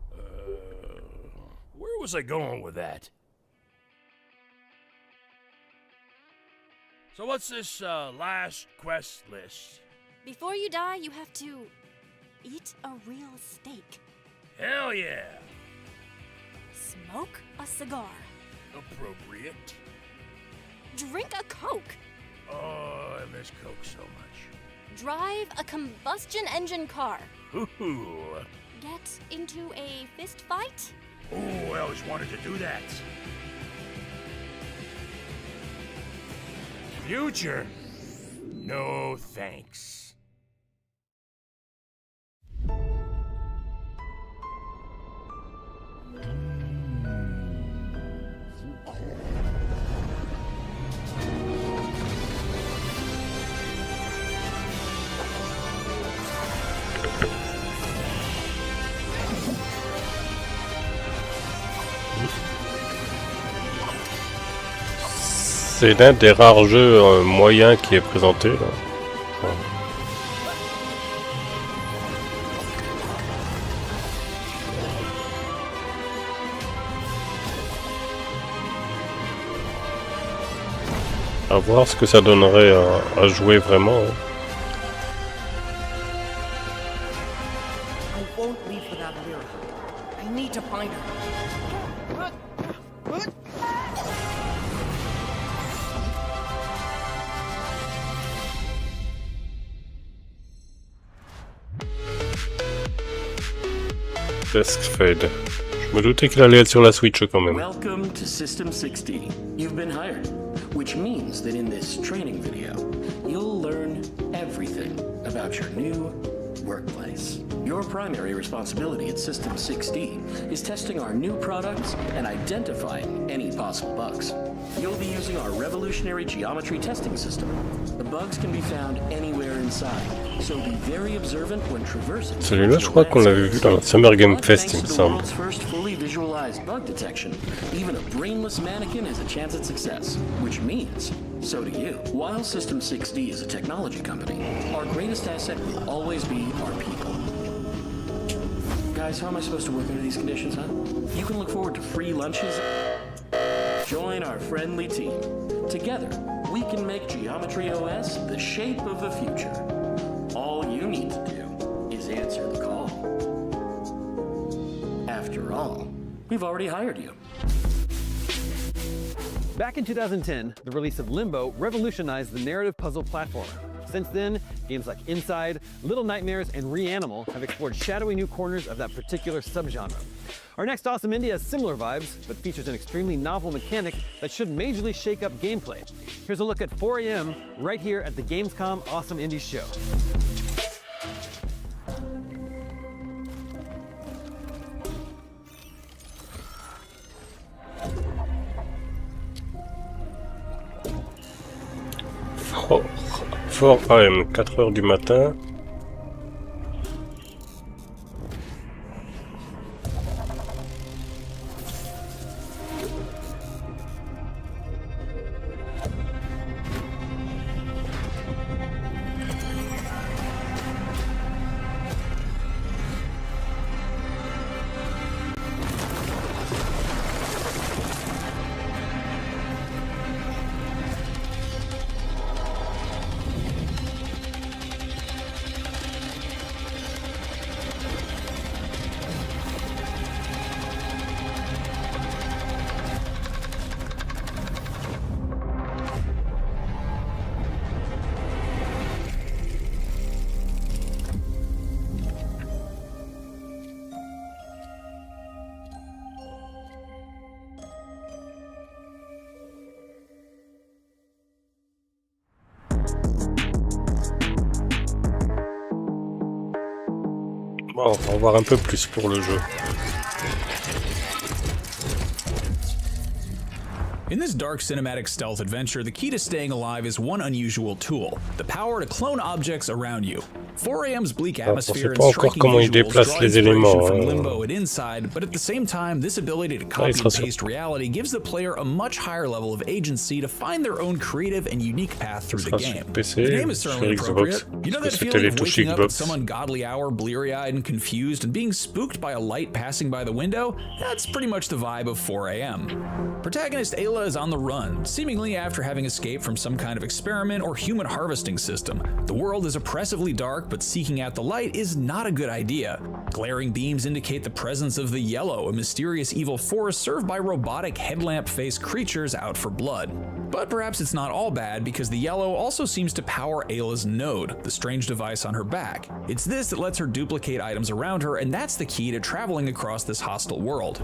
was I going with that? So what's this last quest list? Before you die, you have to eat a real steak. Hell yeah! Smoke a cigar. Appropriate. Drink a Coke. Oh, I miss Coke so much. Drive a combustion engine car. Ooh. Get into a fist fight. Oh, I always wanted to do that. Future? No thanks. C'est l'un des rares jeux moyens qui est présenté là. Ouais. À voir ce que ça donnerait à jouer vraiment. Hein. I won't leave without a miracle. I need to find her. Desk fade. Je me doutais qu'il allait être sur la Switch quand même. Welcome to System 60. You've been hired, which means that in this training video, you'll learn everything about your new workplace. Your primary responsibility at System 60 is testing our new products and identifying any possible bugs. You'll be using our revolutionary geometry testing system. The bugs can be found anywhere inside. So be very observant when traversing. Celui-là, je crois qu'on l'avait vu dans la Summer Game Fest, il me semble. World's first fully visualized bug detection, even a brainless mannequin has a chance at success, which means so do you. While System 6D is a technology company, our greatest asset will always be our people. Guys, how am I supposed to work under these conditions, huh? You can look forward to free lunches. Join our friendly team. Together, we can make Geometry OS the shape of the future. All you need to do is answer the call. After all, we've already hired you. Back in 2010, the release of Limbo revolutionized the narrative puzzle platformer. Since then, games like Inside, Little Nightmares, and Reanimal have explored shadowy new corners of that particular subgenre. Our next awesome indie has similar vibes, but features an extremely novel mechanic that should majorly shake up gameplay. Here's a look at 4 AM right here at the Gamescom Awesome Indie Show. Fort AM, 4h du matin. Bon, on va voir un peu plus pour le jeu. In this dark cinematic stealth adventure, the key to staying alive is one unusual tool: the power to clone objects around you. 4 AM's bleak atmosphere and striking visuals draw inspiration from Limbo and Inside, but at the same time, this ability to copy and paste reality gives the player a much higher level of agency to find their own creative and unique path through the game. The name is certainly appropriate. You know that feeling of waking up at some ungodly hour, bleary-eyed and confused, and being spooked by a light passing by the window? That's pretty much the vibe of 4 AM. Protagonist Ayla is on the run, seemingly after having escaped from some kind of experiment or human harvesting system. The world is oppressively dark, but seeking out the light is not a good idea. Glaring beams indicate the presence of the Yellow, a mysterious evil force served by robotic headlamp-faced creatures out for blood. But perhaps it's not all bad, because the Yellow also seems to power Ayla's node, the strange device on her back. It's this that lets her duplicate items around her, and that's the key to traveling across this hostile world.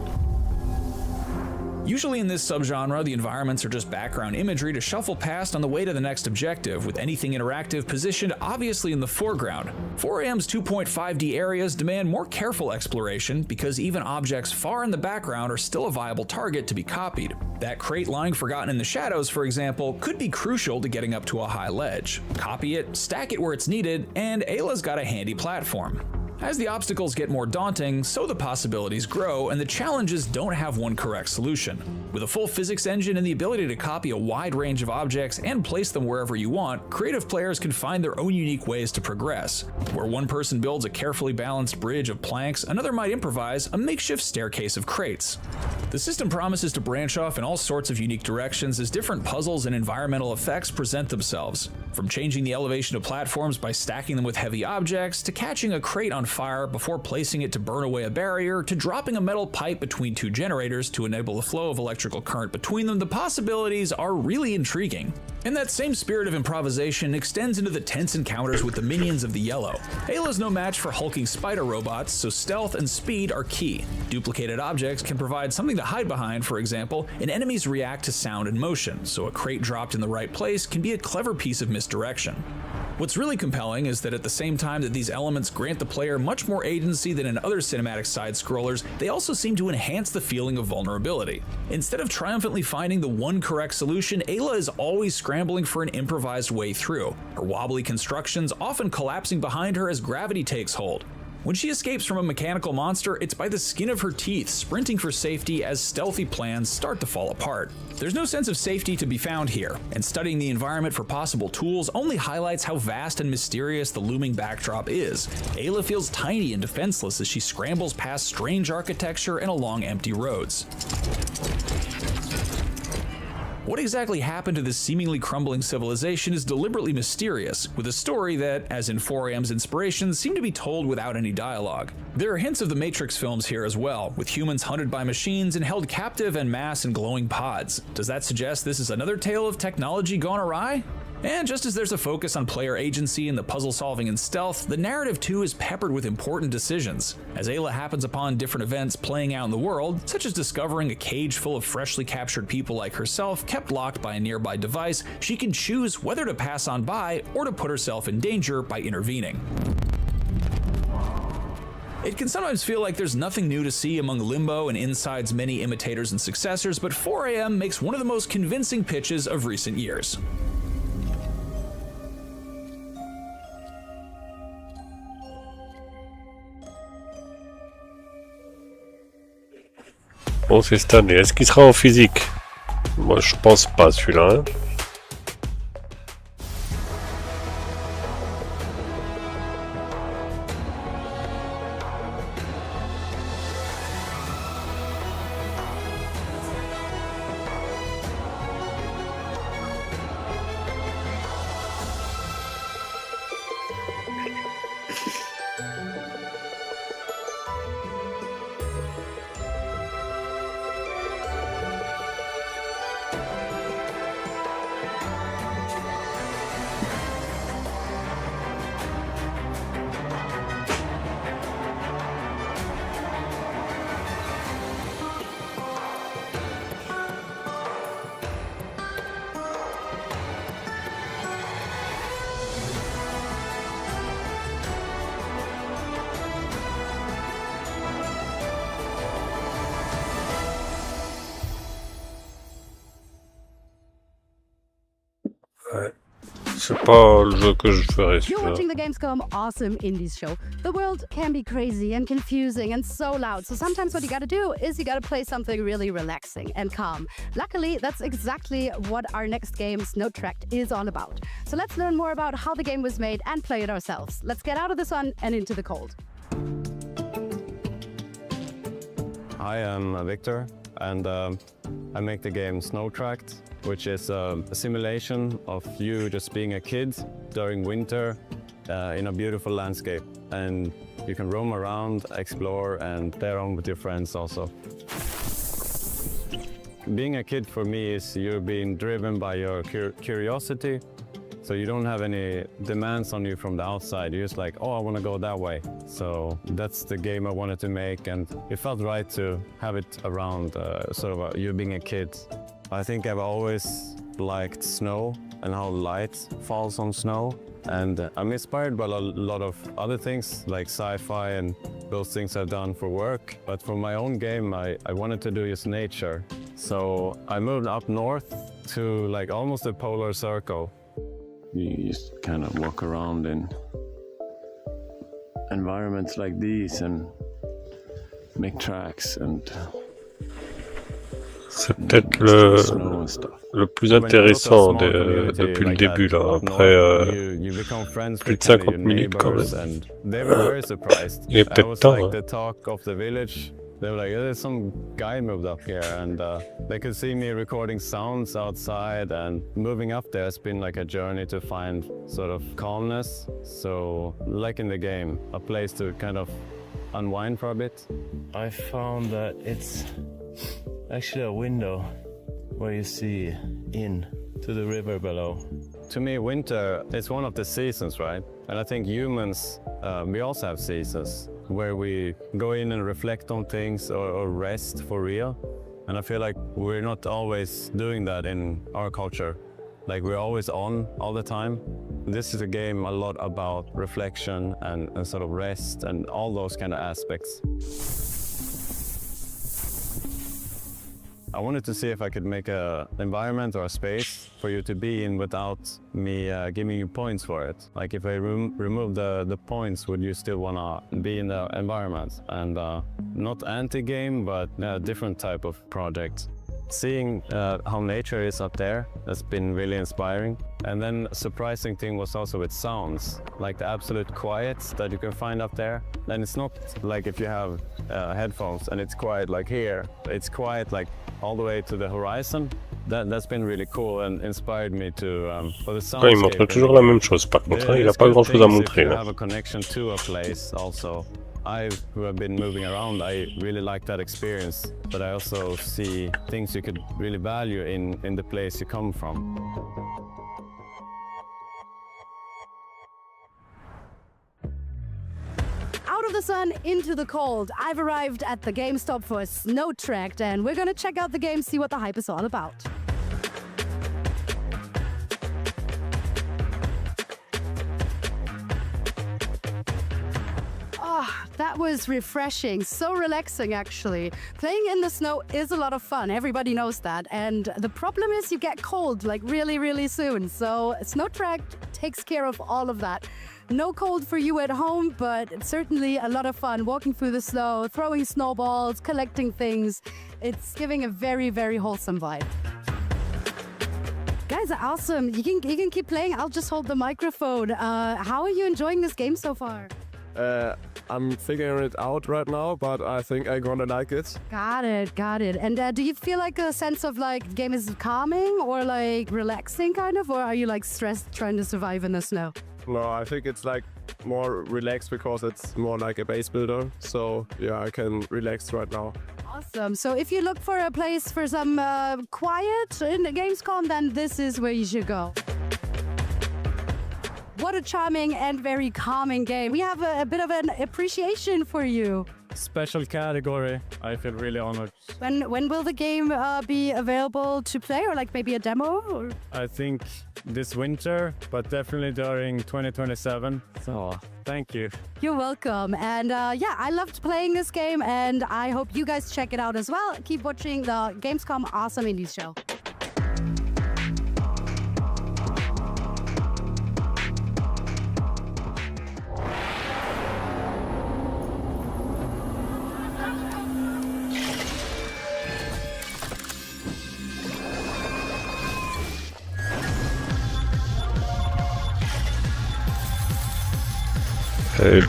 Usually in this subgenre, the environments are just background imagery to shuffle past on the way to the next objective, with anything interactive positioned obviously in the foreground. 4 AM's 2.5D areas demand more careful exploration, because even objects far in the background are still a viable target to be copied. That crate lying forgotten in the shadows, for example, could be crucial to getting up to a high ledge. Copy it, stack it where it's needed, and Ayla's got a handy platform. As the obstacles get more daunting, so the possibilities grow, and the challenges don't have one correct solution. With a full physics engine and the ability to copy a wide range of objects and place them wherever you want, creative players can find their own unique ways to progress. Where one person builds a carefully balanced bridge of planks, another might improvise a makeshift staircase of crates. The system promises to branch off in all sorts of unique directions as different puzzles and environmental effects present themselves. From changing the elevation of platforms by stacking them with heavy objects, to catching a crate on fire before placing it to burn away a barrier, to dropping a metal pipe between two generators to enable the flow of electrical current between them, the possibilities are really intriguing. And that same spirit of improvisation extends into the tense encounters with the minions of the Yellow. Ayla's no match for hulking spider robots, so stealth and speed are key. Duplicated objects can provide something to hide behind, for example, and enemies react to sound and motion, so a crate dropped in the right place can be a clever piece of misdirection. What's really compelling is that at the same time that these elements grant the player much more agency than in other cinematic side-scrollers, they also seem to enhance the feeling of vulnerability. Instead of triumphantly finding the one correct solution, Ayla is always scrambling for an improvised way through, her wobbly constructions often collapsing behind her as gravity takes hold. When she escapes from a mechanical monster, it's by the skin of her teeth, sprinting for safety as stealthy plans start to fall apart. There's no sense of safety to be found here, and studying the environment for possible tools only highlights how vast and mysterious the looming backdrop is. Ayla feels tiny and defenseless as she scrambles past strange architecture and along empty roads. What exactly happened to this seemingly crumbling civilization is deliberately mysterious, with a story that, as in 4AM's inspirations, seem to be told without any dialogue. There are hints of the Matrix films here as well, with humans hunted by machines and held captive en masse in glowing pods. Does that suggest this is another tale of technology gone awry? And just as there's a focus on player agency in the puzzle solving and stealth, the narrative too is peppered with important decisions. As Ayla happens upon different events playing out in the world, such as discovering a cage full of freshly captured people like herself kept locked by a nearby device, she can choose whether to pass on by or to put herself in danger by intervening. It can sometimes feel like there's nothing new to see among Limbo and Inside's many imitators and successors, but 4AM makes one of the most convincing pitches of recent years. Bon, c'est cette année. Est-ce qu'il sera en physique? Moi, je pense pas celui-là. Hein. Ouais. C'est pas le jeu que je ferais. You're watching the Gamescom Awesome Indies show. The world can be crazy and confusing and so loud, so sometimes what you gotta do is you gotta play something really relaxing and calm. Luckily, that's exactly what our next game, Snowtracked, is all about. So let's learn more about how the game was made and play it ourselves. Let's get out of the sun and into the cold. Hi, I'm Victor, and I make the game Snowtracked, which is a simulation of you just being a kid during winter in a beautiful landscape. And you can roam around, explore, and play around with your friends also. Being a kid for me is you're being driven by your curiosity. So you don't have any demands on you from the outside. You're just like, oh, I want to go that way. So that's the game I wanted to make, and it felt right to have it around sort of you being a kid. I think I've always liked snow and how light falls on snow. And I'm inspired by a lot of other things like sci-fi and those things I've done for work. But for my own game, I wanted to do just nature. So I moved up north to like almost a polar circle. You just kind of walk around in environments like these and make tracks and c'est peut-être le plus intéressant depuis le début là. Après plus de 50 minutes quand même. Il est peut-être temps. Hein. They were like, there's some guy moved up here, and they could see me recording sounds outside, and moving up there has been like a journey to find sort of calmness. So, like in the game, a place to kind of unwind for a bit. I found that it's actually a window where you see in to the river below. To me, winter is one of the seasons, right? And I think humans, we also have seasons where we go in and reflect on things or rest for real. And I feel like we're not always doing that in our culture. Like we're always on all the time. This is a game a lot about reflection and sort of rest and all those kind of aspects. I wanted to see if I could make an environment or a space for you to be in without me giving you points for it. Like if I remove the points, would you still want to be in the environment? And not anti-game, but a different type of project. Seeing how nature is up there has been really inspiring. And then a surprising thing was also with sounds, like the absolute quiet that you can find up there. And it's not like if you have headphones and it's quiet like here, it's quiet like all the way to the horizon. That's been really cool and inspired me to for the soundscape. Il montre toujours la même chose par contre, il n'a pas grand chose à montrer là. Have a connection to a place also. Who have been moving around, I really like that experience, but I also see things you could really value in the place you come from. Out of the sun, into the cold. I've arrived at the GameStop for Snow Tracked, and we're gonna check out the game, see what the hype is all about. That was refreshing, so relaxing actually. Playing in the snow is a lot of fun, everybody knows that. And the problem is you get cold like really, really soon. So Snow Tracked takes care of all of that. No cold for you at home, but it's certainly a lot of fun walking through the snow, throwing snowballs, collecting things. It's giving a very, very wholesome vibe. Guys are awesome. You can keep playing. I'll just hold the microphone. How are you enjoying this game so far? I'm figuring it out right now, but I think I'm gonna like it. Got it. And do you feel like a sense of like the game is calming or like relaxing kind of, or are you like stressed trying to survive in the snow? No, I think it's like more relaxed because it's more like a base builder. So yeah, I can relax right now. Awesome. So if you look for a place for some quiet in the Gamescom, then this is where you should go. What a charming and very calming game. We have a bit of an appreciation for you. Special category. I feel really honored. When will the game be available to play, or like maybe a demo? Or? I think this winter, but definitely during 2027. So thank you. You're welcome. And yeah, I loved playing this game, and I hope you guys check it out as well. Keep watching the Gamescom Awesome Indies show.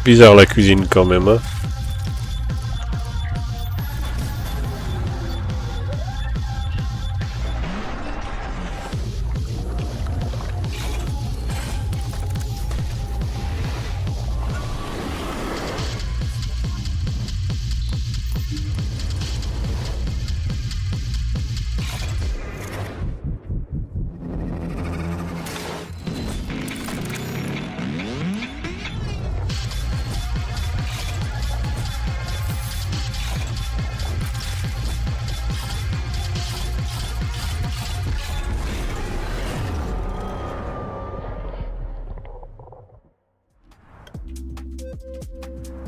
Bizarre la cuisine quand même, hein.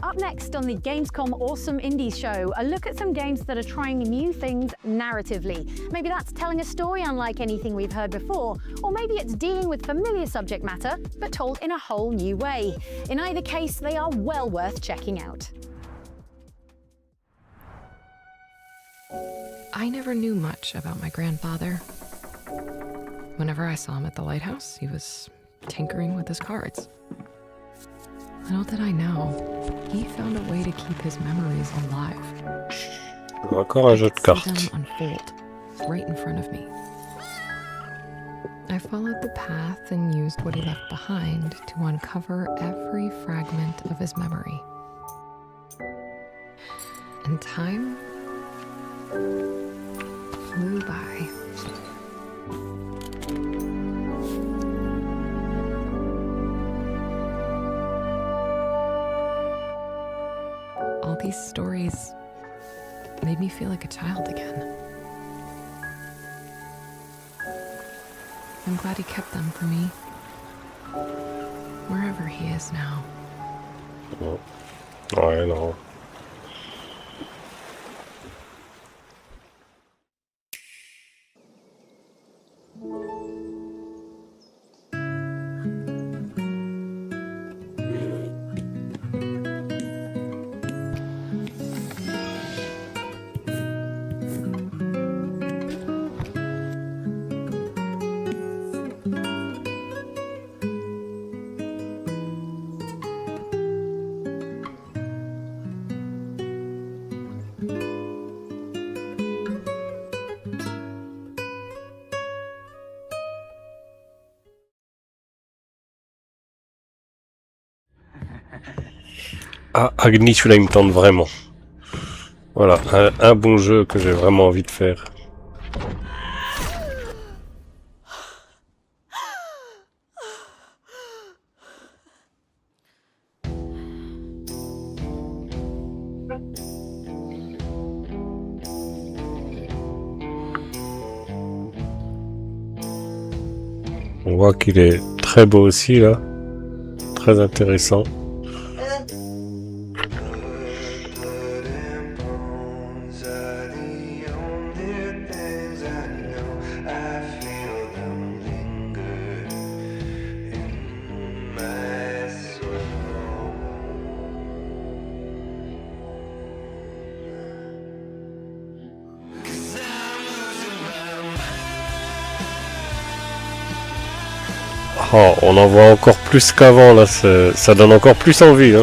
Up next on the Gamescom Awesome Indies show, a look at some games that are trying new things narratively. Maybe that's telling a story unlike anything we've heard before, or maybe it's dealing with familiar subject matter, but told in a whole new way. In either case, they are well worth checking out. I never knew much about my grandfather. Whenever I saw him at the lighthouse, he was tinkering with his cards. Little did I know, he found a way to keep his memories alive. Encore un jeu de cartes. I could see them unfold right in front of me. I followed the path and used what he left behind to uncover every fragment of his memory. And time flew by. All these stories made me feel like a child again. I'm glad he kept them for me. Wherever he is now. Non. Ouais, non. Ah, Agni, celui-là, il me tente vraiment. Voilà, un bon jeu que j'ai vraiment envie de faire. On voit qu'il est très beau aussi, là. Très intéressant. Oh, on en voit encore plus qu'avant là, ça donne encore plus envie. Hein.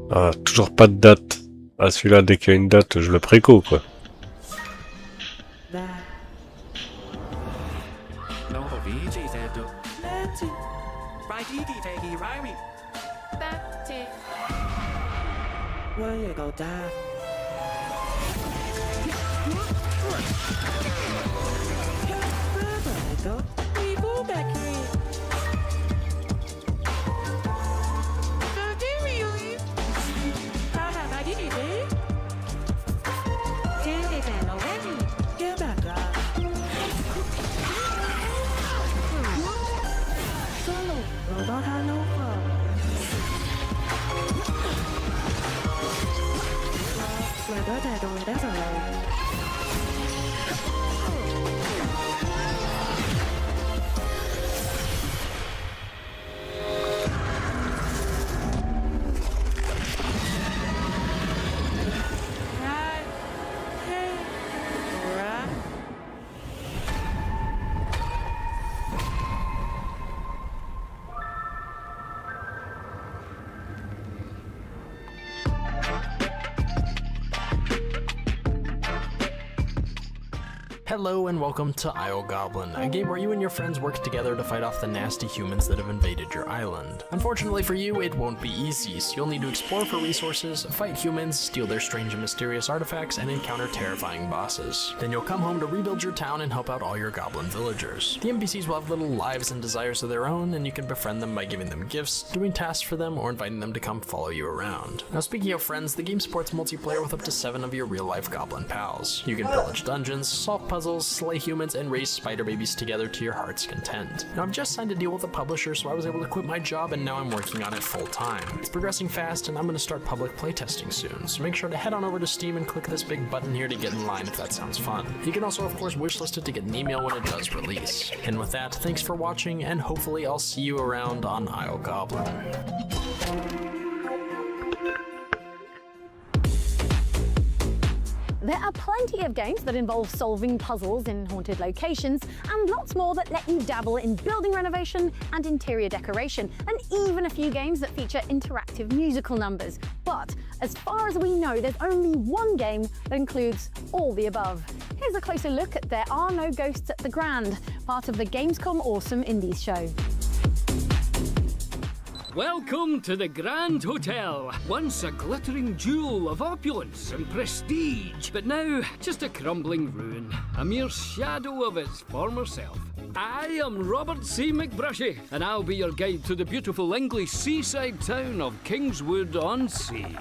Ah, toujours pas de date. Ah, celui-là, dès qu'il y a une date, je le préco, quoi. Hello and welcome to Isle Goblin, a game where you and your friends work together to fight off the nasty humans that have invaded your island. Unfortunately for you, it won't be easy, so you'll need to explore for resources, fight humans, steal their strange and mysterious artifacts, and encounter terrifying bosses. Then you'll come home to rebuild your town and help out all your goblin villagers. The NPCs will have little lives and desires of their own, and you can befriend them by giving them gifts, doing tasks for them, or inviting them to come follow you around. Now speaking of friends, the game supports multiplayer with up to 7 of your real-life goblin pals. You can pillage dungeons, solve puzzles, slay humans, and raise spider babies together to your heart's content. Now I've just signed a deal with a publisher, so I was able to quit my job and now I'm working on it full time. It's progressing fast and I'm going to start public playtesting soon, so make sure to head on over to Steam and click this big button here to get in line if that sounds fun. You can also of course wishlist it to get an email when it does release. And with that, thanks for watching and hopefully I'll see you around on Isle Goblin. There are plenty of games that involve solving puzzles in haunted locations, and lots more that let you dabble in building renovation and interior decoration, and even a few games that feature interactive musical numbers. But as far as we know, there's only one game that includes all the above. Here's a closer look at There Are No Ghosts at the Grand, part of the Gamescom Awesome Indies show. Welcome to the Grand Hotel, once a glittering jewel of opulence and prestige, but now just a crumbling ruin, a mere shadow of its former self. I am Robert C. McBrushy, and I'll be your guide to the beautiful English seaside town of Kingswood-on-Sea.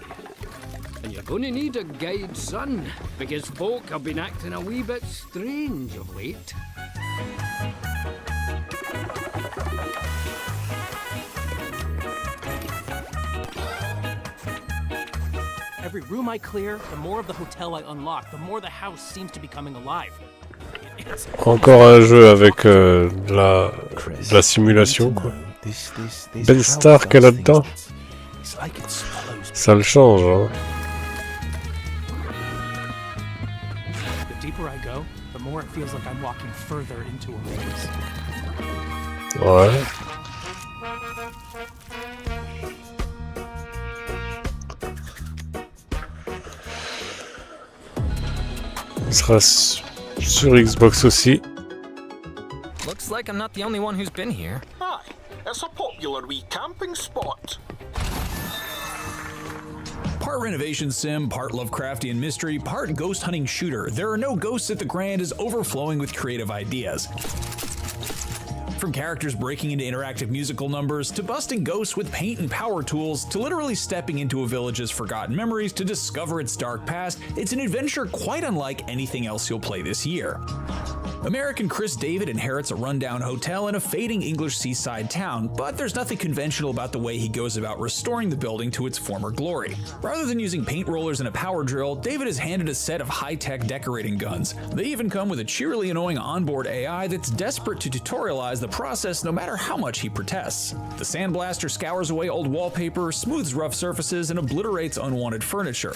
And you're going to need a guide, son, because folk have been acting a wee bit strange of late. Every room I clear, the more of the hotel I unlock, the more the house seems to be coming alive. Encore un jeu avec de la simulation, quoi. Belle star qu'elle a là-dedans. Ça le change, hein. The deeper I go, the more it feels like I'm walking further into a maze. Ouais. Il sera sur Xbox aussi. Looks like I'm not the only one who's been here. Aye, it's a popular wee camping spot. Part renovation sim, part Lovecraftian mystery, part ghost hunting shooter, there are no ghosts at the Grand is overflowing with creative ideas. From characters breaking into interactive musical numbers, to busting ghosts with paint and power tools, to literally stepping into a village's forgotten memories to discover its dark past, it's an adventure quite unlike anything else you'll play this year. American Chris David inherits a rundown hotel in a fading English seaside town, but there's nothing conventional about the way he goes about restoring the building to its former glory. Rather than using paint rollers and a power drill, David is handed a set of high-tech decorating guns. They even come with a cheerily annoying onboard AI that's desperate to tutorialize the process no matter how much he protests. The sandblaster scours away old wallpaper, smooths rough surfaces, and obliterates unwanted furniture.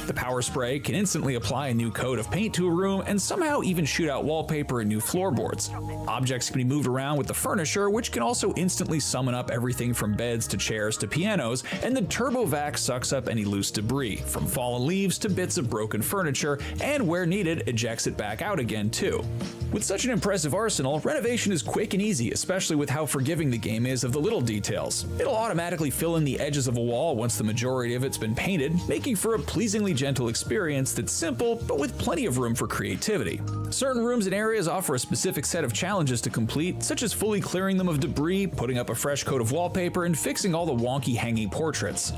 The power spray can instantly apply a new coat of paint to a room and somehow even shoot out wallpaper and new floorboards. Objects can be moved around with the furniture, which can also instantly summon up everything from beds to chairs to pianos, and the TurboVac sucks up any loose debris, from fallen leaves to bits of broken furniture, and where needed, ejects it back out again too. With such an impressive arsenal, renovation is quick and easy, especially with how forgiving the game is of the little details. It'll automatically fill in the edges of a wall once the majority of it's been painted, making for a pleasingly gentle experience that's simple, but with plenty of room for creativity. Certain rooms and areas offer a specific set of challenges to complete, such as fully clearing them of debris, putting up a fresh coat of wallpaper, and fixing all the wonky hanging portraits.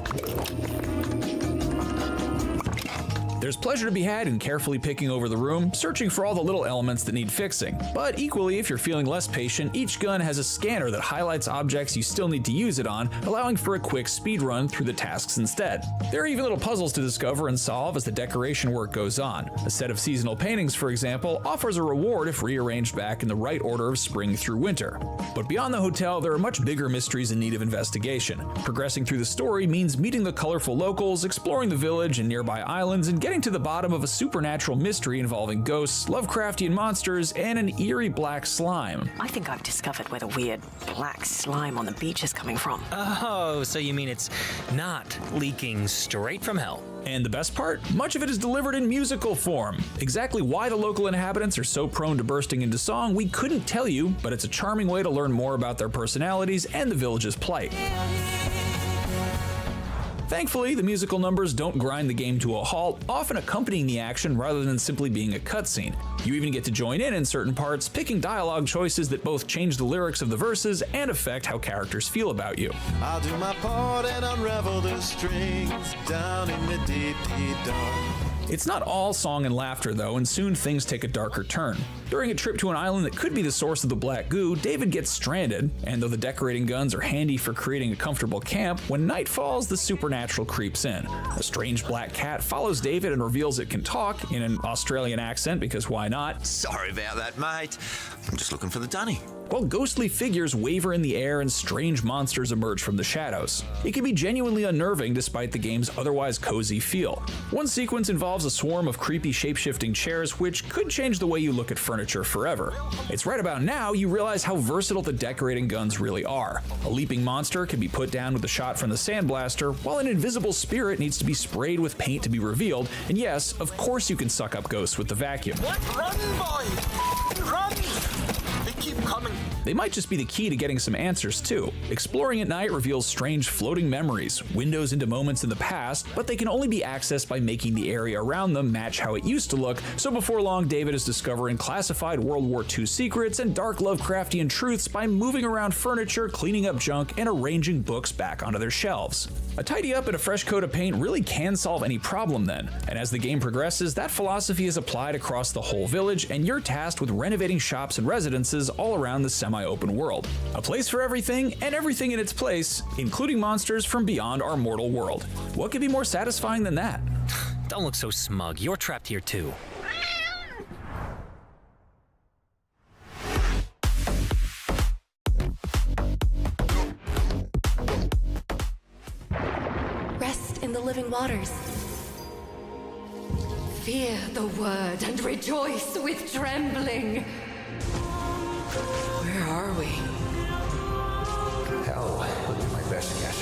There's pleasure to be had in carefully picking over the room, searching for all the little elements that need fixing. But equally, if you're feeling less patient, each gun has a scanner that highlights objects you still need to use it on, allowing for a quick speed run through the tasks instead. There are even little puzzles to discover and solve as the decoration work goes on. A set of seasonal paintings, for example, offers a reward if rearranged back in the right order of spring through winter. But beyond the hotel, there are much bigger mysteries in need of investigation. Progressing through the story means meeting the colorful locals, exploring the village and nearby islands, and getting to the bottom of a supernatural mystery involving ghosts, Lovecraftian monsters, and an eerie black slime. I think I've discovered where the weird black slime on the beach is coming from. Oh, so you mean it's not leaking straight from hell? And the best part? Much of it is delivered in musical form. Exactly why the local inhabitants are so prone to bursting into song, we couldn't tell you, but it's a charming way to learn more about their personalities and the village's plight. Thankfully, the musical numbers don't grind the game to a halt, often accompanying the action rather than simply being a cutscene. You even get to join in certain parts, picking dialogue choices that both change the lyrics of the verses and affect how characters feel about you. I'll do my part and unravel the strings down in the deep, deep dark. It's not all song and laughter though, and soon things take a darker turn. During a trip to an island that could be the source of the black goo, David gets stranded, and though the decorating guns are handy for creating a comfortable camp, when night falls, the supernatural creeps in. A strange black cat follows David and reveals it can talk, in an Australian accent because why not? Sorry about that, mate. I'm just looking for the dunny. While ghostly figures waver in the air and strange monsters emerge from the shadows. It can be genuinely unnerving despite the game's otherwise cozy feel. One sequence involves a swarm of creepy shape-shifting chairs which could change the way you look at furniture forever. It's right about now you realize how versatile the decorating guns really are. A leaping monster can be put down with a shot from the sandblaster, while an invisible spirit needs to be sprayed with paint to be revealed, and yes, of course you can suck up ghosts with the vacuum. Run, boy! Run! They keep coming. they might just be the key to getting some answers too. Exploring at night reveals strange floating memories, windows into moments in the past, but they can only be accessed by making the area around them match how it used to look, so before long David is discovering classified World War II secrets and dark Lovecraftian truths by moving around furniture, cleaning up junk, and arranging books back onto their shelves. A tidy up and a fresh coat of paint really can solve any problem then, and as the game progresses, that philosophy is applied across the whole village, and you're tasked with renovating shops and residences all around the semi-open world. A place for everything, and everything in its place, including monsters from beyond our mortal world. What could be more satisfying than that? Don't look so smug. You're trapped here too. Rest in the living waters. Fear the word and rejoice with trembling. Where are we? Hell would be my best guess.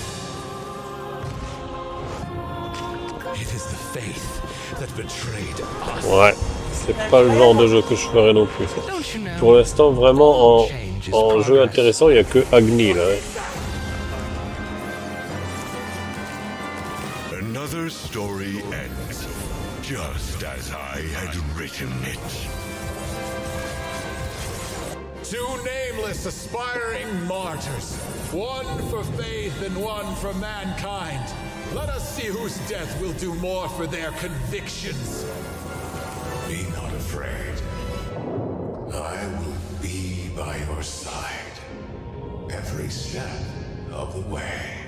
It is the faith that betrayed us. Ouais, c'est pas le genre de jeu que je ferais non plus. Ça. Pour l'instant, vraiment, en jeu intéressant, il n'y a que Agni là. Another story ends, just as I had written it. Two nameless aspiring martyrs, one for faith and one for mankind. Let us see whose death will do more for their convictions. Be not afraid. I will be by your side, every step of the way.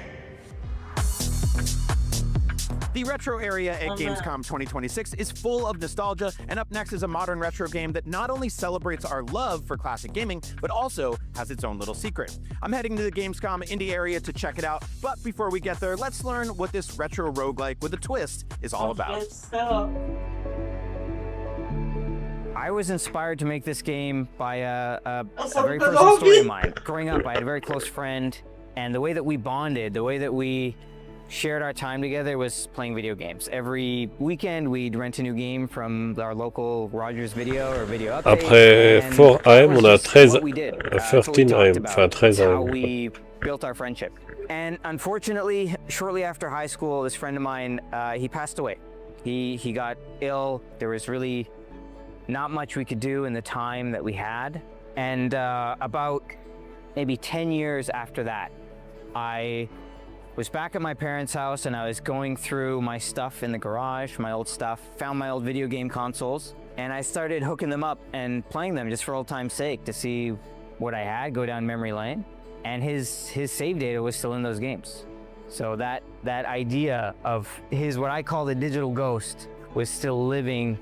The retro area at Gamescom 2026 is full of nostalgia, and up next is a modern retro game that not only celebrates our love for classic gaming, but also has its own little secret. I'm heading to the Gamescom indie area to check it out, but before we get there, let's learn what this retro roguelike with a twist is all about. I was inspired to make this game by a very personal story of mine. Growing up, I had a very close friend, and the way that we bonded, the way that we shared our time together was playing video games. Every weekend, we'd rent a new game from our local Rogers Video or Video Update. Après 4 AM, on a 13 AM, enfin 13 How AM. we built our friendship. And unfortunately, shortly after high school, this friend of mine, he passed away. He got ill. There was really not much we could do in the time that we had. And about maybe 10 years after that, I was back at my parents' house and I was going through my stuff in the garage, my old stuff, found my old video game consoles, and I started hooking them up and playing them just for old time's sake to see what I had, go down memory lane. And his save data was still in those games. So that idea of his, what I call the digital ghost, was still living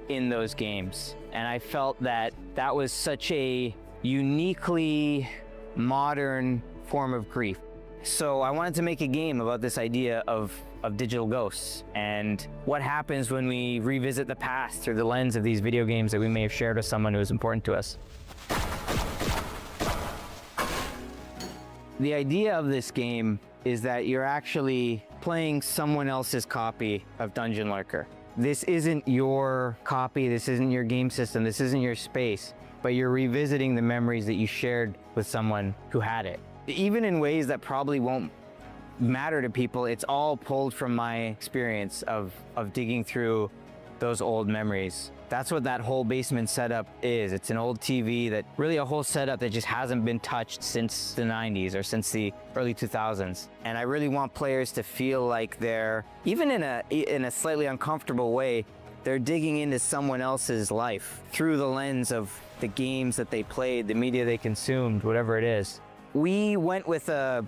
in those games. And I felt that that was such a uniquely modern form of grief. So I wanted to make a game about this idea of digital ghosts and what happens when we revisit the past through the lens of these video games that we may have shared with someone who was important to us. The idea of this game is that you're actually playing someone else's copy of Dungeon Lurker. This isn't your copy, this isn't your game system, this isn't your space, but you're revisiting the memories that you shared with someone who had it. Even in ways that probably won't matter to people, it's all pulled from my experience of digging through those old memories. That's what that whole basement setup is. It's an old TV that really a whole setup that just hasn't been touched since the 90s or since the early 2000s. And I really want players to feel like they're, even in a slightly uncomfortable way, they're digging into someone else's life through the lens of the games that they played, the media they consumed, whatever it is. We went with a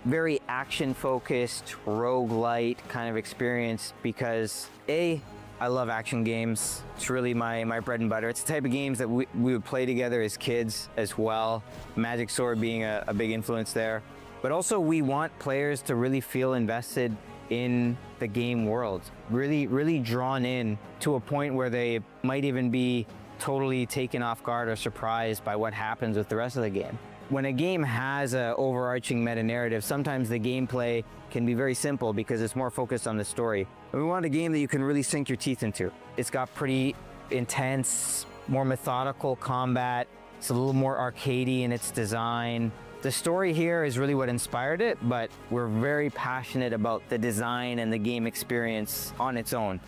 very action-focused, roguelite kind of experience because I love action games. It's really my bread and butter. It's the type of games that we would play together as kids as well. Magic Sword being a big influence there. But also we want players to really feel invested in the game world, really drawn in to a point where they might even be totally taken off guard or surprised by what happens with the rest of the game. When a game has an overarching meta-narrative, sometimes the gameplay can be very simple because it's more focused on the story. And we want a game that you can really sink your teeth into. It's got pretty intense, more methodical combat, It's a little more arcadey in its design. The story here is really what inspired it, but we're very passionate about the design and the game experience on its own.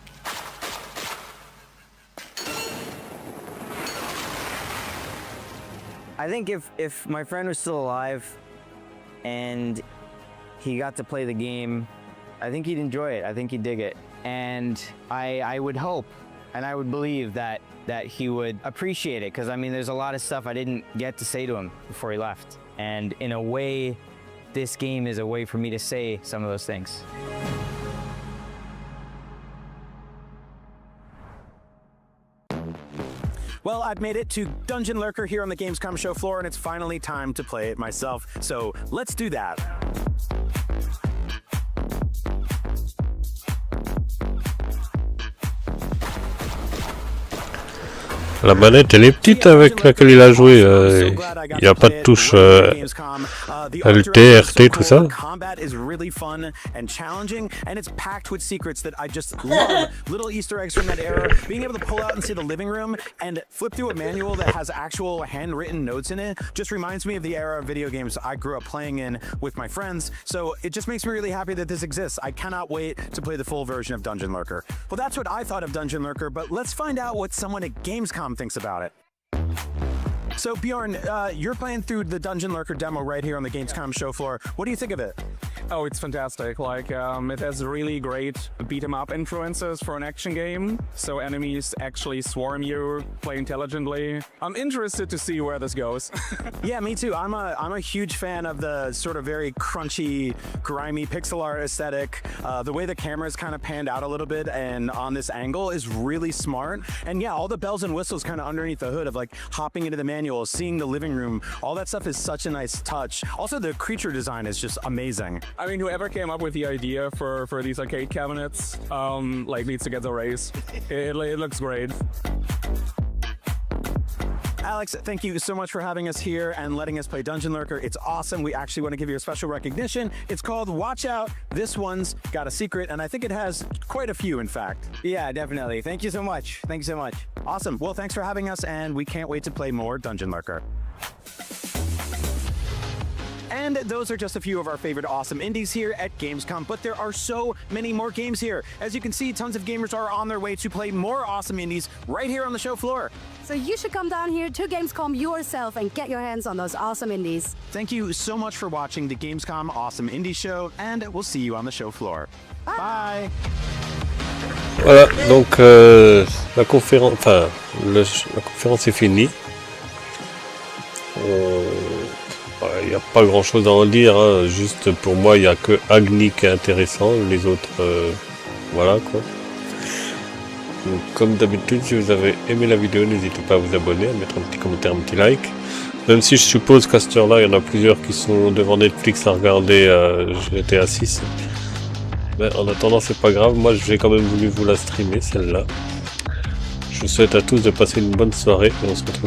I think if my friend was still alive and he got to play the game, I think he'd enjoy it. I think he'd dig it. And I would hope and I would believe that he would appreciate it, because I mean, there's a lot of stuff I didn't get to say to him before he left. And in a way, this game is a way for me to say some of those things. Well, I've made it to Dungeon Lurker here on the Gamescom show floor, and it's finally time to play it myself. So let's do that. La manette, elle est petite avec laquelle il a joué. Il n'y a pas de touche LT, RT, tout ça. Combat is really fun and challenging, and it's packed with secrets that I just love. Little Easter eggs from that era. Being able to pull out and see the living room and flip through a manual that has actual handwritten notes in it just reminds me of the era of video games I grew up playing in with my friends. So it just makes me really happy that this exists. I cannot wait to play the full version of Dungeon Lurker. Well, that's what I thought of Dungeon Lurker, but let's find out what someone at Gamescom thinks about it. So Bjorn, you're playing through the Dungeon Lurker demo right here on the Gamescom show floor. What do you think of it? Oh, it's fantastic. Like, it has really great beat-em-up influences for an action game. So enemies actually swarm you, play intelligently. I'm interested to see where this goes. Yeah, me too. I'm a huge fan of the sort of very crunchy, grimy pixel art aesthetic. The way the camera is kind of panned out a little bit and on this angle is really smart. And yeah, all the bells and whistles kind of underneath the hood of like hopping into the manual, seeing the living room, all that stuff is such a nice touch. Also, the creature design is just amazing. I mean, whoever came up with the idea for these arcade cabinets, like, needs to get the raise. It looks great. Alex, thank you so much for having us here and letting us play Dungeon Lurker. It's awesome. We actually want to give you a special recognition. It's called Watch Out. This one's got a secret, and I think it has quite a few, in fact. Yeah, definitely. Thank you so much. Thank you so much. Awesome. Well, thanks for having us, and we can't wait to play more Dungeon Lurker. And those are just a few of our favorite awesome indies here at Gamescom, but there are so many more games here. As you can see, tons of gamers are on their way to play more awesome indies right here on the show floor. So you should come down here to Gamescom yourself and get your hands on those awesome indies. Thank you so much for watching the Gamescom Awesome Indie Show, and we'll see you on the show floor. Bye! Voilà, donc la conférence est finie. Il n'y a pas grand chose à en dire, hein. Juste pour moi il n'y a que Agni qui est intéressant, les autres voilà quoi. Donc, comme d'habitude, si vous avez aimé la vidéo, n'hésitez pas à vous abonner, à mettre un petit commentaire, un petit like. Même si je suppose qu'à cette heure-là, il y en a plusieurs qui sont devant Netflix à regarder GTA 6. Mais en attendant, c'est pas grave, moi j'ai quand même voulu vous la streamer celle-là. Je vous souhaite à tous de passer une bonne soirée et on se retrouve